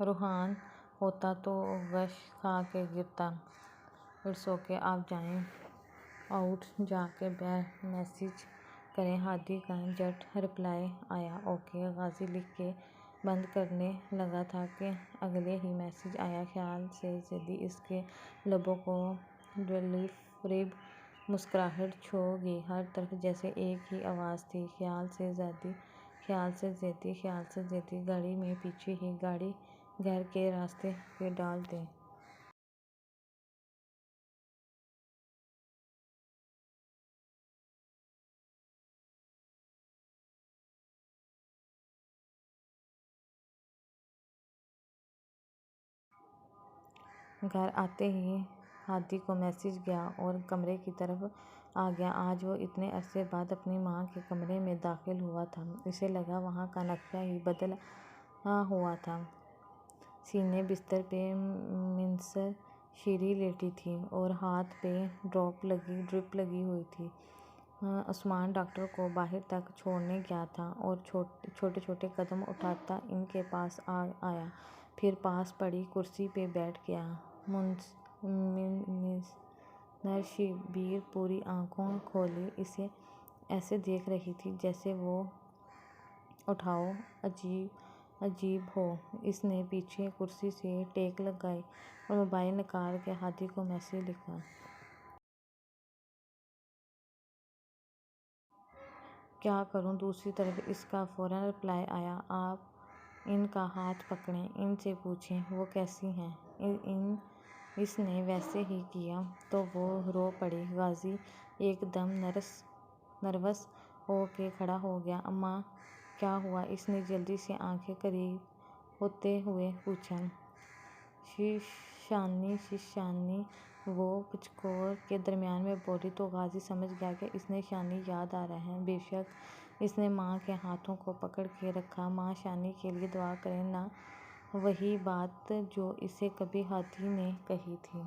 روحان ہوتا تو غش کھا کے گرتا۔ اٹس اوکے، آپ جائیں آؤٹ جا کے میسج کریں۔ ہادی کا جھٹ رپلائی آیا، اوکے۔ غازی لکھ کے بند کرنے لگا تھا کہ اگلے ہی میسج آیا، خیال سے زیدی۔ اس کے لبوں کو دلفریب مسکراہٹ چھو گئی، ہر طرف جیسے ایک ہی آواز تھی، خیال سے زیدی، خیال سے زیدی، خیال سے زیدی۔ گاڑی میں پیچھے ہی گاڑی گھر کے راستے پہ ڈال دیں۔ گھر آتے ہی ہادی کو میسج گیا اور کمرے کی طرف آ گیا۔ آج وہ اتنے عرصے بعد اپنی ماں کے کمرے میں داخل ہوا تھا، اسے لگا وہاں کا نقشہ ہی بدلا ہوا تھا۔ سینے بستر پہ منشر شیری لیٹی تھی اور ہاتھ پہ ڈراپ لگی ہوئی تھی۔ عثمان ڈاکٹر کو باہر تک چھوڑنے گیا تھا اور چھوٹے چھوٹے قدم اٹھاتا ان کے پاس آیا، پھر پاس پڑی کرسی پہ بیٹھ گیا۔ منشر شبیر پوری آنکھیں کھولے اسے ایسے دیکھ رہی تھی جیسے وہ اٹھاؤ عجیب ہو۔ اس نے پیچھے کرسی سے ٹیک لگائی اور موبائل نکال کے ہادی کو میسج لکھا۔ کیا کروں؟ دوسری طرف اس کا فوراً رپلائی آیا، آپ ان کا ہاتھ پکڑیں، ان سے پوچھیں وہ کیسی ہیں۔ اس نے ویسے ہی کیا تو وہ رو پڑی۔ غازی ایک دم نروس ہو کے کھڑا ہو گیا، اماں کیا ہوا؟ اس نے جلدی سے آنکھیں قریب ہوتے ہوئے پوچھا۔ شانی وہ پچکور کے درمیان میں بولی تو غازی سمجھ گیا کہ اس نے شانی یاد آ رہا ہے۔ بے شک اس نے ماں کے ہاتھوں کو پکڑ کے رکھا، ماں شانی کے لیے دعا کریں نا، وہی بات جو اسے کبھی ہادی نے کہی تھی۔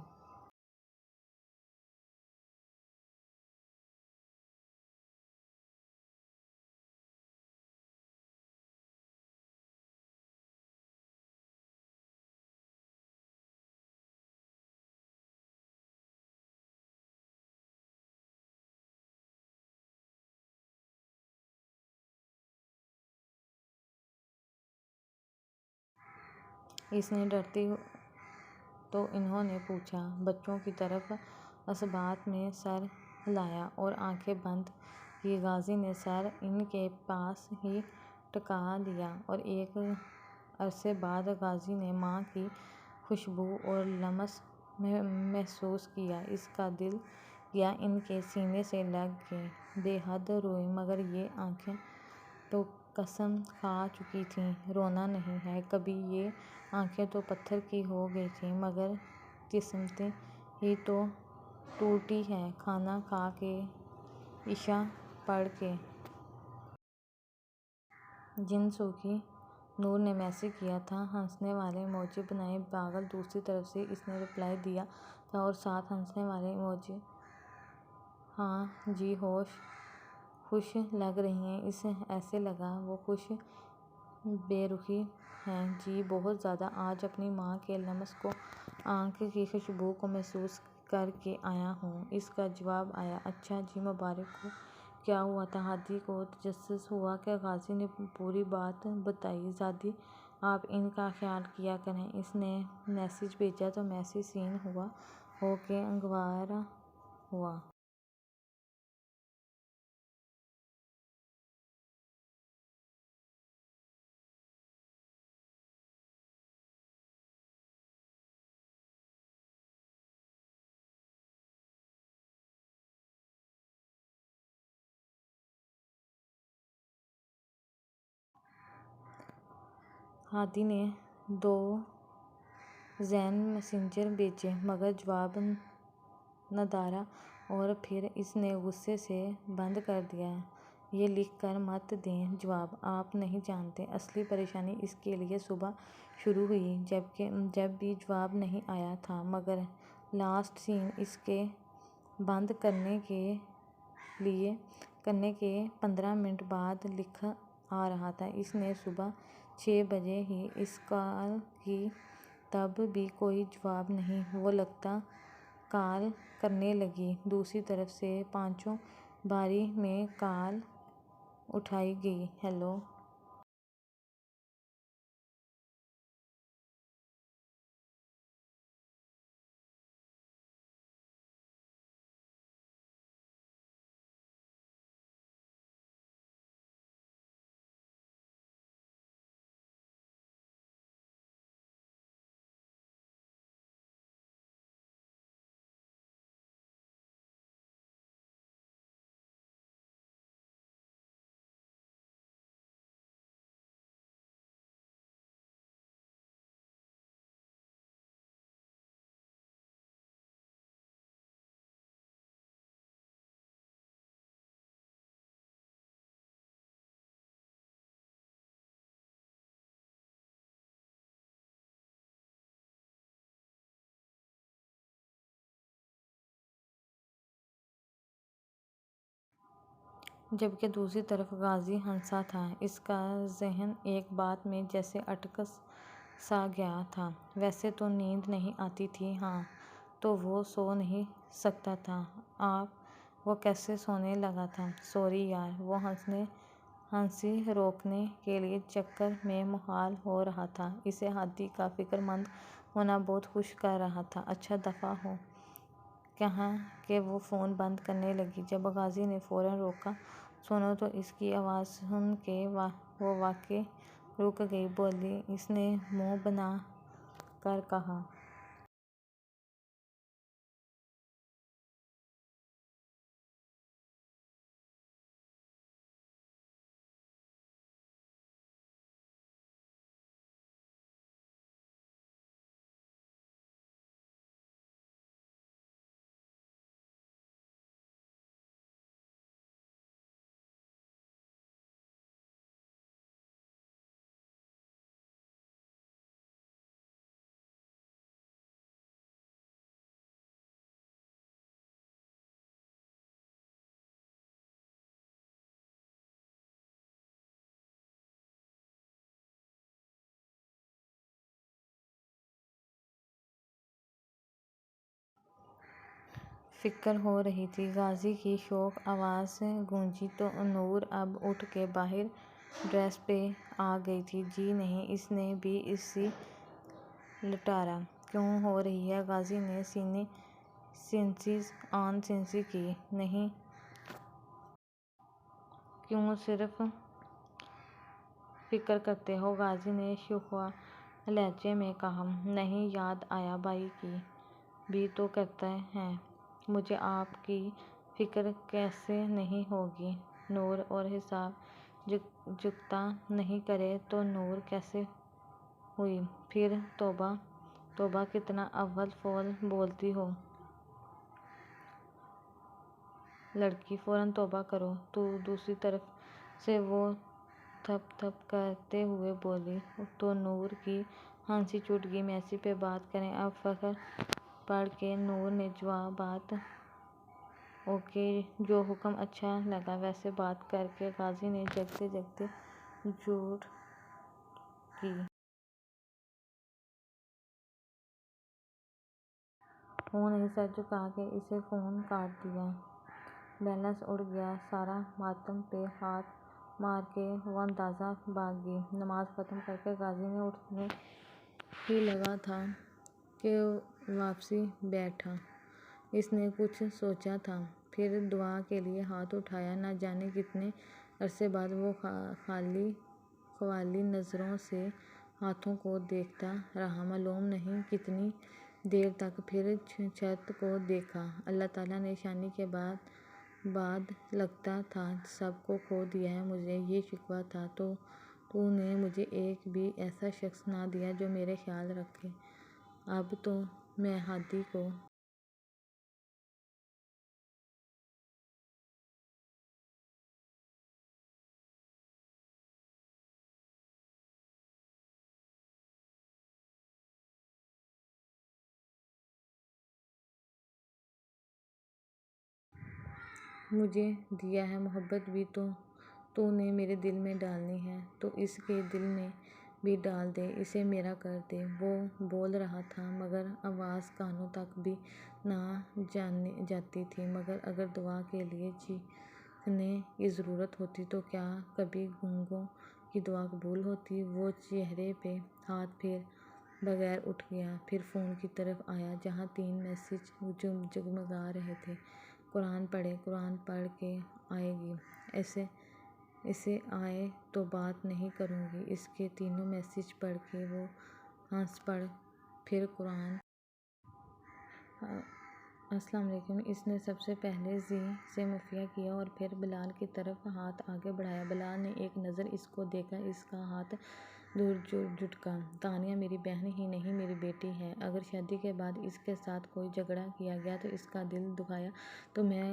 اس نے ڈرتے تو انہوں نے پوچھا، بچوں کی طرح اثبات میں سر ہلایا اور آنکھیں بند کی۔ غازی نے سر ان کے پاس ہی ٹکا دیا اور ایک عرصے بعد غازی نے ماں کی خوشبو اور لمس محسوس کیا۔ اس کا دل گیا، ان کے سینے سے لگ کے بے حد روئی، مگر یہ آنکھیں تو قسم کھا چکی تھیں رونا نہیں ہے کبھی۔ یہ آنکھیں تو پتھر کی ہو گئی تھیں، مگر قسمتیں ہی تو ٹوٹی ہیں۔ کھانا کھا کے، عشاء پڑھ کے۔ جن سوکھی نور نے میسج کیا تھا، ہنسنے والے ایموجی بنائے پاگل، دوسری طرف سے اس نے رپلائی دیا تھا اور ساتھ ہنسنے والے ایموجی۔ ہاں جی خوش لگ رہی ہیں، اسے ایسے لگا وہ خوش بے رخی ہیں جی بہت زیادہ۔ آج اپنی ماں کے لمس کو، آنکھ کی خوشبو کو محسوس کر کے آیا ہوں۔ اس کا جواب آیا، اچھا جی مبارک ہو۔ کیا ہوا تھا؟ ہادی کو تجسس ہوا کہ غازی نے پوری بات بتائی۔ زادی آپ ان کا خیال کیا کریں۔ اس نے میسج بھیجا تو میسج سین ہوا ہو کے گوارا ہوا۔ ہادی نے 2 زین میسنجر بھیجے مگر جواب ندارا، اور پھر اس نے غصے سے بند کر دیا۔ یہ لکھ کر مت دیں جواب، آپ نہیں جانتے اصلی پریشانی اس کے لیے صبح شروع ہوئی جب بھی جواب نہیں آیا تھا، مگر لاسٹ سین اس کے بند کرنے کے 15 منٹ بعد لکھا آ رہا تھا۔ اس نے صبح 6 بجے ہی اس کال کی، تب بھی کوئی جواب نہیں۔ وہ لگتا کال کرنے لگی، دوسری طرف سے 5 باری میں کال اٹھائی گئی، ہیلو جبکہ دوسری طرف غازی ہنسا تھا۔ اس کا ذہن ایک بات میں جیسے اٹک سا گیا تھا۔ ویسے تو نیند نہیں آتی تھی، ہاں تو وہ سو نہیں سکتا تھا۔ وہ کیسے سونے لگا تھا؟ سوری یار، وہ ہنسی روکنے کے لیے چکر میں محال ہو رہا تھا۔ اسے ہادی کا فکر مند ہونا بہت خوش کر رہا تھا۔ اچھا دفعہ ہو کہا کہ وہ فون بند کرنے لگی۔ جب غازی نے فوراً روکا، سنو تو اس کی آواز سن کے وہ واقعی رک گئی، بولی۔ اس نے منہ بنا کر کہا۔ فکر ہو رہی تھی۔ غازی کی شوق آواز گونجی تو نور اب اٹھ کے باہر ٹیرس پہ آ گئی تھی۔ جی نہیں، اس نے بھی ایسی لٹارا کیوں ہو رہی ہے؟ غازی نے سینسز آن سینسی کی۔ نہیں کیوں صرف فکر کرتے ہو؟ غازی نے شیخوارہ لہجے میں کہا۔ نہیں، یاد آیا، بھائی کی بھی تو کرتے ہیں۔ مجھے آپ کی فکر کیسے نہیں ہوگی؟ نور اور حساب جھکتا نہیں کرے تو نور کیسے ہوئی؟ پھر توبہ توبہ کتنا اول فول بولتی ہو لڑکی، فوراً توبہ کرو تو دوسری طرف سے وہ تھپ تھپ کرتے ہوئے بولی تو نور کی ہنسی چھوٹ گئی۔ میسج پہ بات کریں اب فخر پڑھ کے نور نے جوابات اوکے جو حکم اچھا لگا ویسے بات کر کے غازی نے جگتے جگتے جھوٹ کی۔ فون ہی سر جھکا کے اسے فون کاٹ دیا۔ بیلنس اڑ گیا سارا۔ ماتم پہ ہاتھ مار کے وہ اندازہ بھاگ گئی۔ نماز ختم کر کے غازی نے اٹھنے ہی لگا تھا کہ واپسی بیٹھا۔ اس نے کچھ سوچا تھا، پھر دعا کے لیے ہاتھ اٹھایا۔ نہ جانے کتنے عرصے بعد وہ خوالی نظروں سے ہاتھوں کو دیکھتا رہا، معلوم نہیں کتنی دیر تک۔ پھر چھت کو دیکھا۔ اللہ تعالیٰ نے شانی کے بعد لگتا تھا سب کو کھو دیا ہے۔ مجھے یہ شکوہ تھا تو نے مجھے ایک بھی ایسا شخص نہ دیا جو میرا خیال رکھے۔ اب تو میں ہادی کو مجھے دیا ہے، محبت بھی تو نے میرے دل میں ڈالنی ہے تو اس کے دل میں بھی ڈال دے، اسے میرا کر دے۔ وہ بول رہا تھا مگر آواز کانوں تک بھی نہ جاتی تھی۔ مگر اگر دعا کے لیے چیخنے کی ضرورت ہوتی تو کیا کبھی گونگوں کی دعا قبول ہوتی؟ وہ چہرے پہ ہاتھ پھیرے بغیر اٹھ گیا، پھر فون کی طرف آیا جہاں 3 میسج جگمگا رہے تھے۔ قرآن پڑھیں، قرآن پڑھ کے آئے گی، اسے آئے تو بات نہیں کروں گی۔ اس کے تینوں میسج پڑھ کے وہ ہنس پڑا، پھر قرآن السلام علیکم۔ اس نے سب سے پہلے زی سے مافیا کیا اور پھر بلال کی طرف ہاتھ آگے بڑھایا۔ بلال نے ایک نظر اس کو دیکھا، اس کا ہاتھ دور جھٹکا۔ تانیہ میری بہن ہی نہیں میری بیٹی ہے۔ اگر شادی کے بعد اس کے ساتھ کوئی جھگڑا کیا گیا تو اس کا دل دکھایا تو میں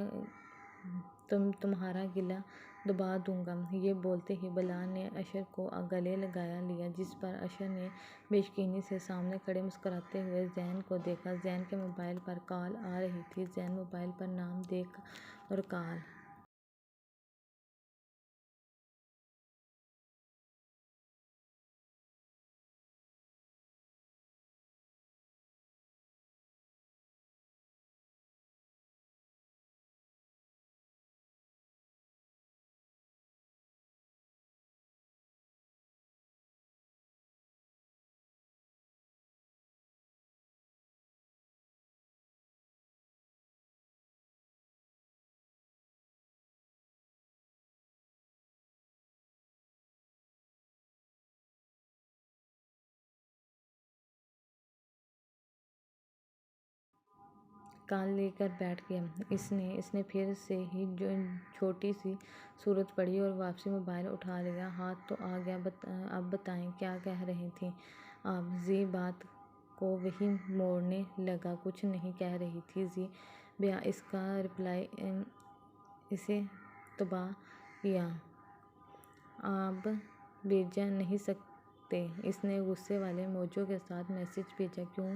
تمہارا گلہ دبا دوں گا۔ یہ بولتے ہی بلال نے اشر کو گلے لگا لیا، جس پر اشر نے بے یقینی سے سامنے کھڑے مسکراتے ہوئے زین کو دیکھا۔ زین کے موبائل پر کال آ رہی تھی۔ زین موبائل پر نام دیکھا اور کال لے کر بیٹھ گیا۔ اس نے پھر سے ہی چھوٹی سی صورت پڑھی اور واپس موبائل اٹھا لیا۔ ہاتھ تو آ گیا، اب بتائیں کیا کہہ رہی تھیں آپ؟ زی بات کو وہیں موڑنے لگا۔ کچھ نہیں کہہ رہی تھی زی بھیا، اس کا رپلائی اسے تباہ کیا۔ آپ بھیج نہیں سکتے؟ اس نے غصے والے موجوں کے ساتھ میسج بھیجا۔ کیوں؟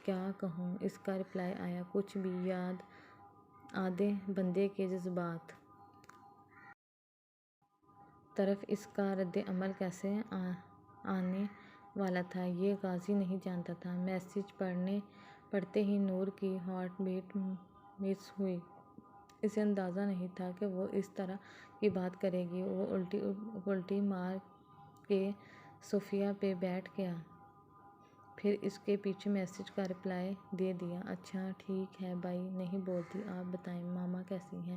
کیا کہوں؟ اس کا رپلائی آیا، کچھ بھی یاد آدھے بندے کے جذبات طرف اس کا رد عمل کیسے آنے والا تھا یہ غازی نہیں جانتا تھا۔ میسج پڑھتے ہی نور کی ہارٹ بیٹ مس ہوئی۔ اسے اندازہ نہیں تھا کہ وہ اس طرح کی بات کرے گی۔ وہ الٹی مار کے صوفہ پہ بیٹھ گیا، پھر اس کے پیچھے میسج کا رپلائی دے دیا۔ اچھا ٹھیک ہے بھائی، نہیں بولتی۔ آپ بتائیں ماما کیسی ہیں؟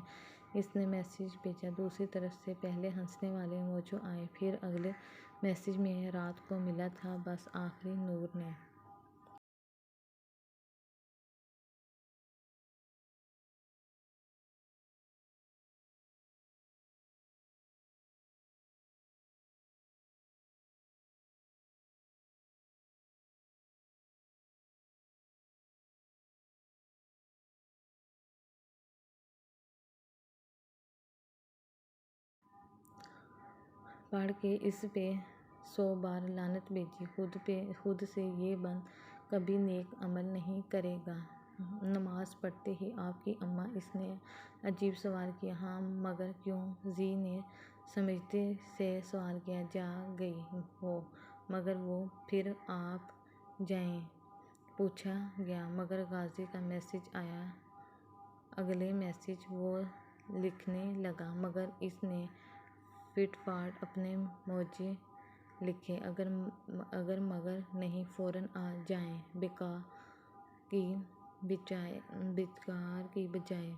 اس نے میسج بھیجا۔ دوسری طرف سے پہلے ہنسنے والے ایموجی آئے، پھر اگلے میسج میں رات کو ملا تھا بس آخری۔ نور نے پڑھ کے اس پہ 100 بار لعنت بھیجی، خود سے یہ بند کبھی نیک عمل نہیں کرے گا۔ نماز پڑھتے ہی آپ کی اماں، اس نے عجیب سوال کیا۔ ہاں مگر کیوں؟ زی نے سمجھتے سے سوال کیا۔ جا گئی ہو مگر وہ پھر آپ جائیں؟ پوچھا گیا۔ مگر غازی کا میسج آیا۔ اگلے میسج وہ لکھنے لگا، مگر اس نے فٹ فاٹ اپنے موجے لکھے، اگر مگر نہیں فوراً آ جائیں، بیکار کی بجائے۔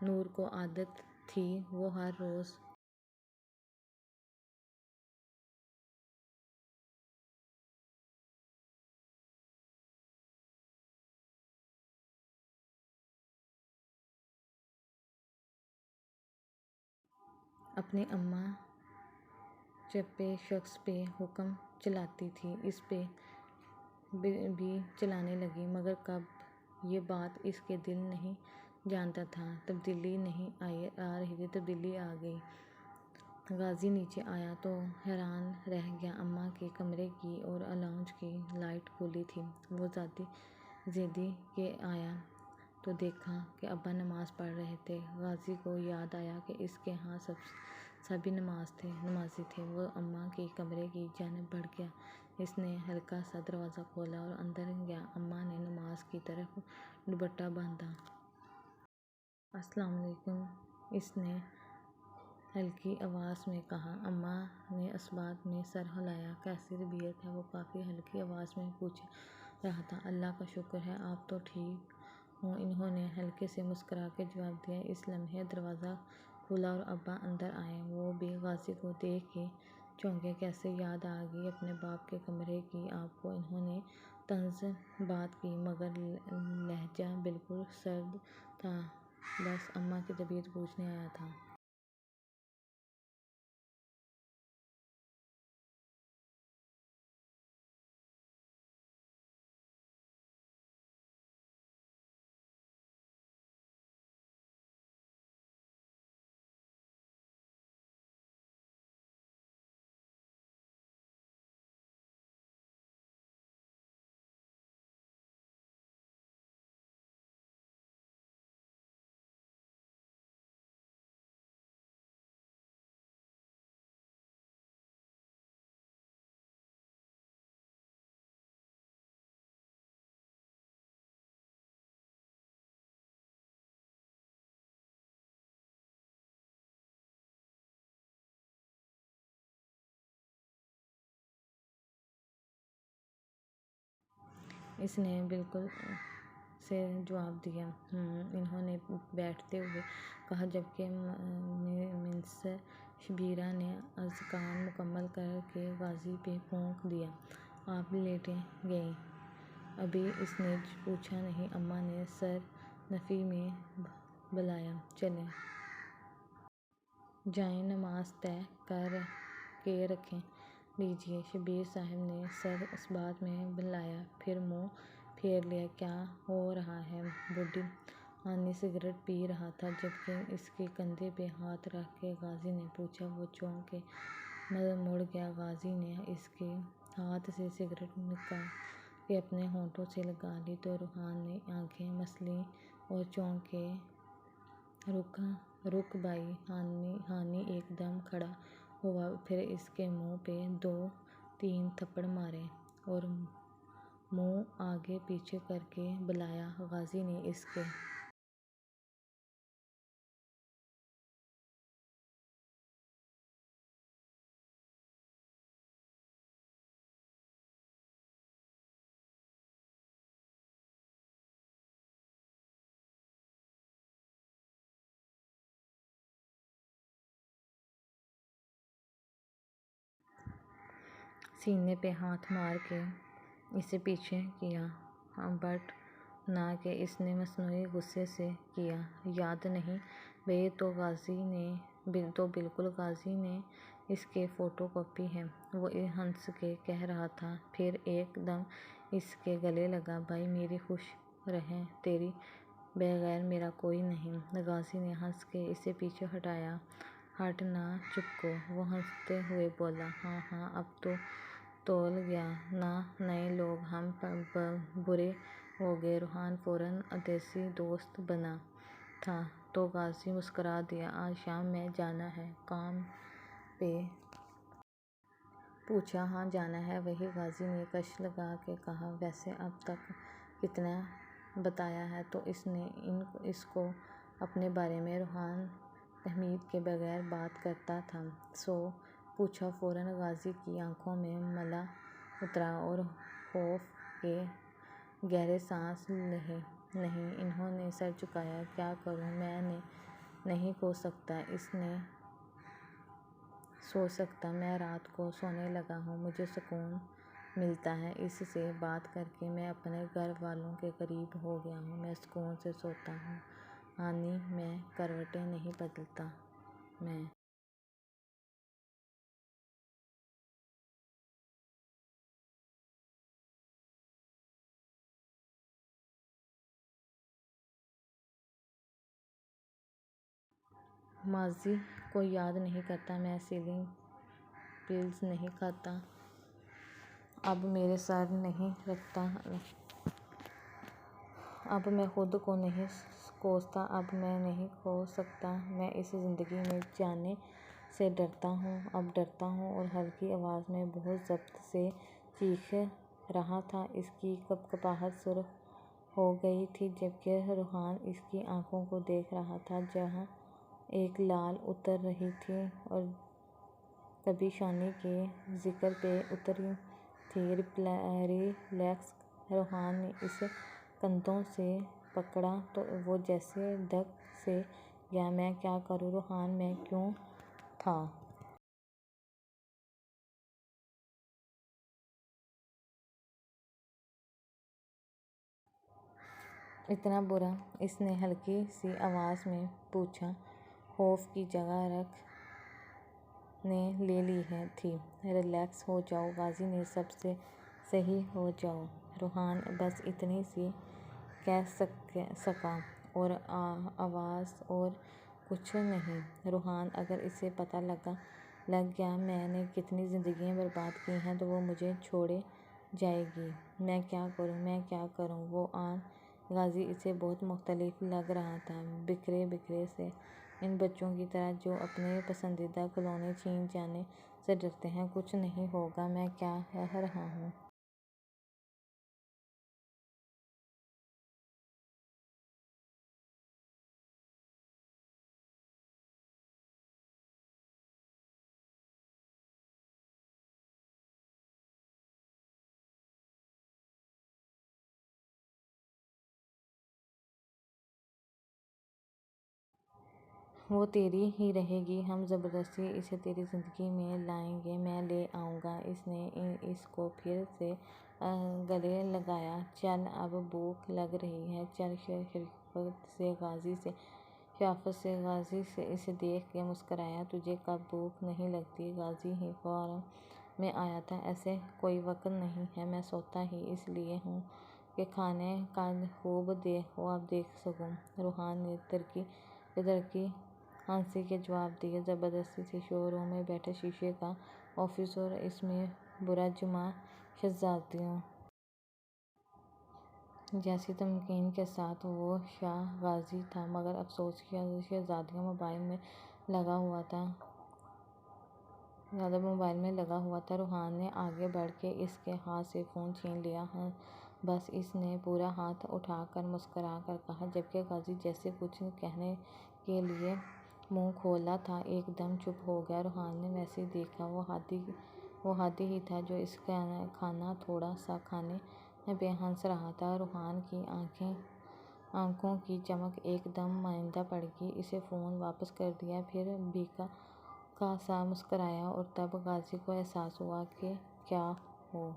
نور کو عادت تھی وہ ہر روز اپنی اماں چپے شخص پہ حکم چلاتی تھی، اس پہ بھی چلانے لگی، مگر کب یہ بات اس کے دل نہیں جانتا تھا۔ تبدیلی نہیں آ رہی تھی، تبدیلی آ گئی۔ غازی نیچے آیا تو حیران رہ گیا۔ اماں کے کمرے کی اور لاؤنج کی لائٹ کھلی تھی۔ وہ زیدی کے آیا تو دیکھا کہ ابا نماز پڑھ رہے تھے۔ غازی کو یاد آیا کہ اس کے ہاں سبھی نمازی تھے۔ وہ اماں کے کمرے کی جانب بڑھ گیا۔ اس نے ہلکا سا دروازہ کھولا اور اندر گیا۔ اماں نے نماز کی طرف دوپٹہ باندھا۔ السلام علیکم، اس نے ہلکی آواز میں کہا۔ اماں نے اثبات میں سر ہلایا۔ کیسی طبیعت ہے؟ وہ کافی ہلکی آواز میں پوچھ رہا تھا۔ اللہ کا شکر ہے، آپ تو ٹھیک ہوں، انہوں نے ہلکے سے مسکرا کے جواب دیا۔ اس لمحے دروازہ کھلا اور ابا اندر آئے۔ وہ بھی غازی کو دیکھ کے چونکے۔ کیسے یاد آ گئی اپنے باپ کے کمرے کی آپ کو؟ انہوں نے طنز بات کی، مگر لہجہ بالکل سرد تھا۔ بس اماں کی طبیعت پوچھنے آیا تھا۔ اس نے بالکل سے جواب دیا۔ انہوں نے بیٹھتے ہوئے کہا، جبکہ مس شبیرہ نے اذکار مکمل کر کے غازی پہ پھونک دیا۔ آپ لیٹیں گے ابھی؟ اس نے پوچھا۔ نہیں، اماں نے سر نفی میں بلایا۔ چلیں جائیں، نماز طے کر کے رکھ لیجیے۔ شبیر صاحب نے سر اثبات میں بلایا، پھر منہ پھیر لیا۔ کیا ہو رہا ہے؟ بوڑھی آدمی سگریٹ پی رہا تھا، جبکہ اس کے کندھے پہ ہاتھ رکھ کے غازی نے پوچھا۔ وہ چونک کے مڑ گیا۔ غازی نے اس کے ہاتھ سے سگریٹ نکال کے اپنے ہونٹوں سے لگا لی تو روحان نے آنکھیں مسلی اور چونک کے رک گئی۔ ہانی ایک دم کھڑا ہوا، پھر اس کے منہ پہ 2-3 تھپڑ مارے اور منہ آگے پیچھے کر کے بلایا۔ غازی نے اس کے سینے پہ ہاتھ مار کے اسے پیچھے کیا۔ بٹ نہ کہ اس نے مصنوعی غصے سے کیا۔ یاد نہیں بھئی تو بالکل غازی نے اس کی فوٹو کاپی ہے، وہ ہنس کے کہہ رہا تھا۔ پھر ایک دم اس کے گلے لگا۔ بھائی میری خوش رہیں، تیرے بغیر میرا کوئی نہیں۔ غازی نے ہنس کے اسے پیچھے ہٹ نہ چپکو۔ وہ ہنستے ہوئے بولا، ہاں ہاں اب تو تول گیا نا، نئے لوگ ہم برے ہو گئے۔ روحان فوراً ادیسی دوست بنا تھا تو غازی مسکرا دیا، آج شام میں جانا ہے کام پہ؟ پوچھا، ہاں جانا ہے۔ وہی غازی نے کش لگا کے کہا، ویسے اب تک کتنا بتایا ہے تو اس نے اس کو اپنے بارے میں؟ روحان تہمت کے بغیر بات کرتا تھا۔ سو پوچھا فوراً۔ غازی کی آنکھوں میں ملال اترا اور خوف کے گہرے سانس لے۔ نہیں، انہوں نے سر جھکایا، کیا کروں؟ میں نے نہیں سو سکتا، میں رات کو سونے لگا ہوں، مجھے سکون ملتا ہے اس سے بات کر کے، میں اپنے گھر والوں کے قریب ہو گیا ہوں، میں سکون سے سوتا ہوں آنی، میں کروٹیں نہیں بدلتا، میں ماضی کو یاد نہیں کرتا، میں سلیپنگ پلز نہیں کھاتا، اب میرے سر نہیں رکھتا، اب میں خود کو نہیں کوستا، اب میں نہیں کھو سکتا، میں اس زندگی میں جانے سے ڈرتا ہوں، اب ڈرتا ہوں۔ اور ہلکی آواز میں بہت ضبط سے چیخ رہا تھا۔ اس کی کپکپاہٹ سرخ ہو گئی تھی جبکہ روحان اس کی آنکھوں کو دیکھ رہا تھا جہاں ایک لال اتر رہی تھی اور کبھی شانے کے ذکر پہ اتری تھی۔ ریلیکس۔ روحان نے اسے کندھوں سے پکڑا تو وہ جیسے دھک سے گیا۔ میں کیا کروں روحان، میں کیوں تھا اتنا برا؟ اس نے ہلکی سی آواز میں پوچھا۔ خوف کی جگہ رعب نے لے لی تھی۔ ریلیکس ہو جاؤ غازی نے سب سے صحیح ہو جاؤ۔ روحان بس اتنی سی کہہ سکا اور آواز اور کچھ نہیں۔ روحان اگر اسے پتہ لگ گیا میں نے کتنی زندگیاں برباد کی ہیں تو وہ مجھے چھوڑے جائے گی۔ میں کیا کروں، میں کیا کروں؟ وہ غازی اسے بہت مختلف لگ رہا تھا، بکھرے بکھرے سے، ان بچوں کی طرح جو اپنے پسندیدہ کھلونے چھین جانے سے ڈرتے ہیں۔ کچھ نہیں ہوگا، میں کیا کہہ رہا ہوں؟ وہ تیری ہی رہے گی، ہم زبردستی اسے تیری زندگی میں لائیں گے، میں لے آؤں گا۔ اس نے اس کو پھر سے گلے لگایا۔ چل اب بھوک لگ رہی ہے، چل۔ شرافت سے غازی اسے دیکھ کے مسکرایا، تجھے کب بھوک نہیں لگتی؟ غازی ہی فارم میں آیا تھا، ایسے کوئی وقت نہیں ہے، میں سوتا ہی اس لیے ہوں کہ کھانے کا خواب دیکھ سکوں۔ روحان نے ترکی ہنسی کے جواب دیا، زبردستی سے شو روم میں بیٹھا شیشے کا آفس اور اس میں برجمع شہزادیوں جیسی تمکین کے ساتھ وہ شاہ غازی تھا، مگر افسوس شہزادیوں موبائل میں لگا ہوا تھا۔ روحان نے آگے بڑھ کے اس کے ہاتھ سے فون چھین لیا۔ بس، اس نے پورا ہاتھ اٹھا کر مسکرا کر کہا، جبکہ غازی جیسے کچھ کہنے کے لیے منہ کھولا تھا ایک دم چپ ہو گیا۔ روحان نے ویسے دیکھا، وہ ہادی ہی تھا جو اس کھانا تھوڑا سا کھانے پہ ہنس رہا تھا۔ روحان کی آنکھوں کی چمک ایک دم مائندہ پڑ گئی۔ اسے فون واپس کر دیا، پھر بھیکا سا مسکرایا اور تب غازی کو احساس ہوا کہ کیا ہو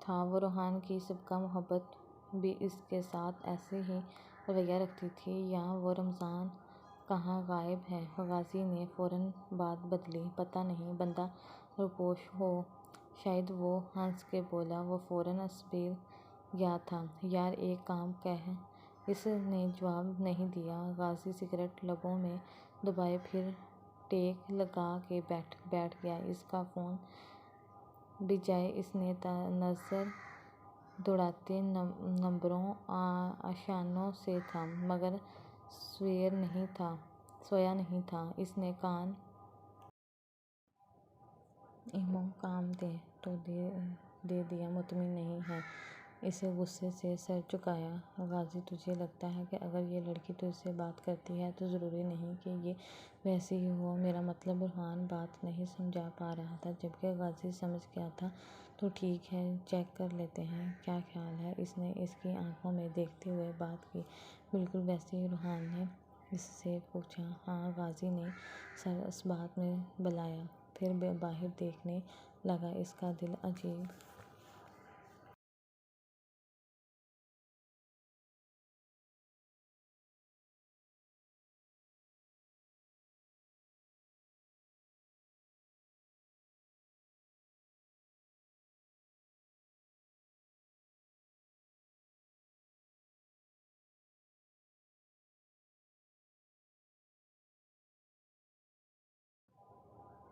تھا۔ وہ روحان کی سابقہ محبت بھی اس کے ساتھ ایسے ہی رویہ رکھتی تھی، یا وہ رمضان کہاں غائب ہے؟ غازی نے فوراً بات بدلی۔ پتہ نہیں، بندہ روپوش ہو، شاید، وہ ہنس کے بولا۔ وہ فوراً اسپیس گیا تھا۔ یار ایک کام کہہ۔ اس نے جواب نہیں دیا۔ غازی سگریٹ لبوں میں دبائے پھر ٹیک لگا کے بیٹھ گیا۔ اس کا فون بجائے اس نے نظر دوڑاتے نمبروں آشناؤں سے تھا، مگر سویا نہیں تھا۔ اس نے کان ایمو کام دے تو دے دیا، مطمئن نہیں ہے۔ اسے غصے سے سر جھکایا۔ غازی تجھے لگتا ہے کہ اگر یہ لڑکی تجھ سے بات کرتی ہے تو ضروری نہیں کہ یہ ویسی ہی ہو؟ میرا مطلب روحان بات نہیں سمجھا پا رہا تھا، جبکہ غازی سمجھ گیا تھا۔ تو ٹھیک ہے، چیک کر لیتے ہیں، کیا خیال ہے؟ اس نے اس کی آنکھوں میں دیکھتے ہوئے بات کی۔ بالکل ویسے ہی، روحان نے اس سے پوچھا۔ ہاں، غازی نے سر اس بات میں بلایا، پھر باہر دیکھنے لگا۔ اس کا دل عجیب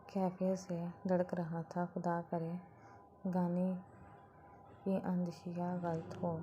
کیفیت سے دھڑک رہا تھا۔ خدا کرے گانے کی اندیشیاں غلط ہوں۔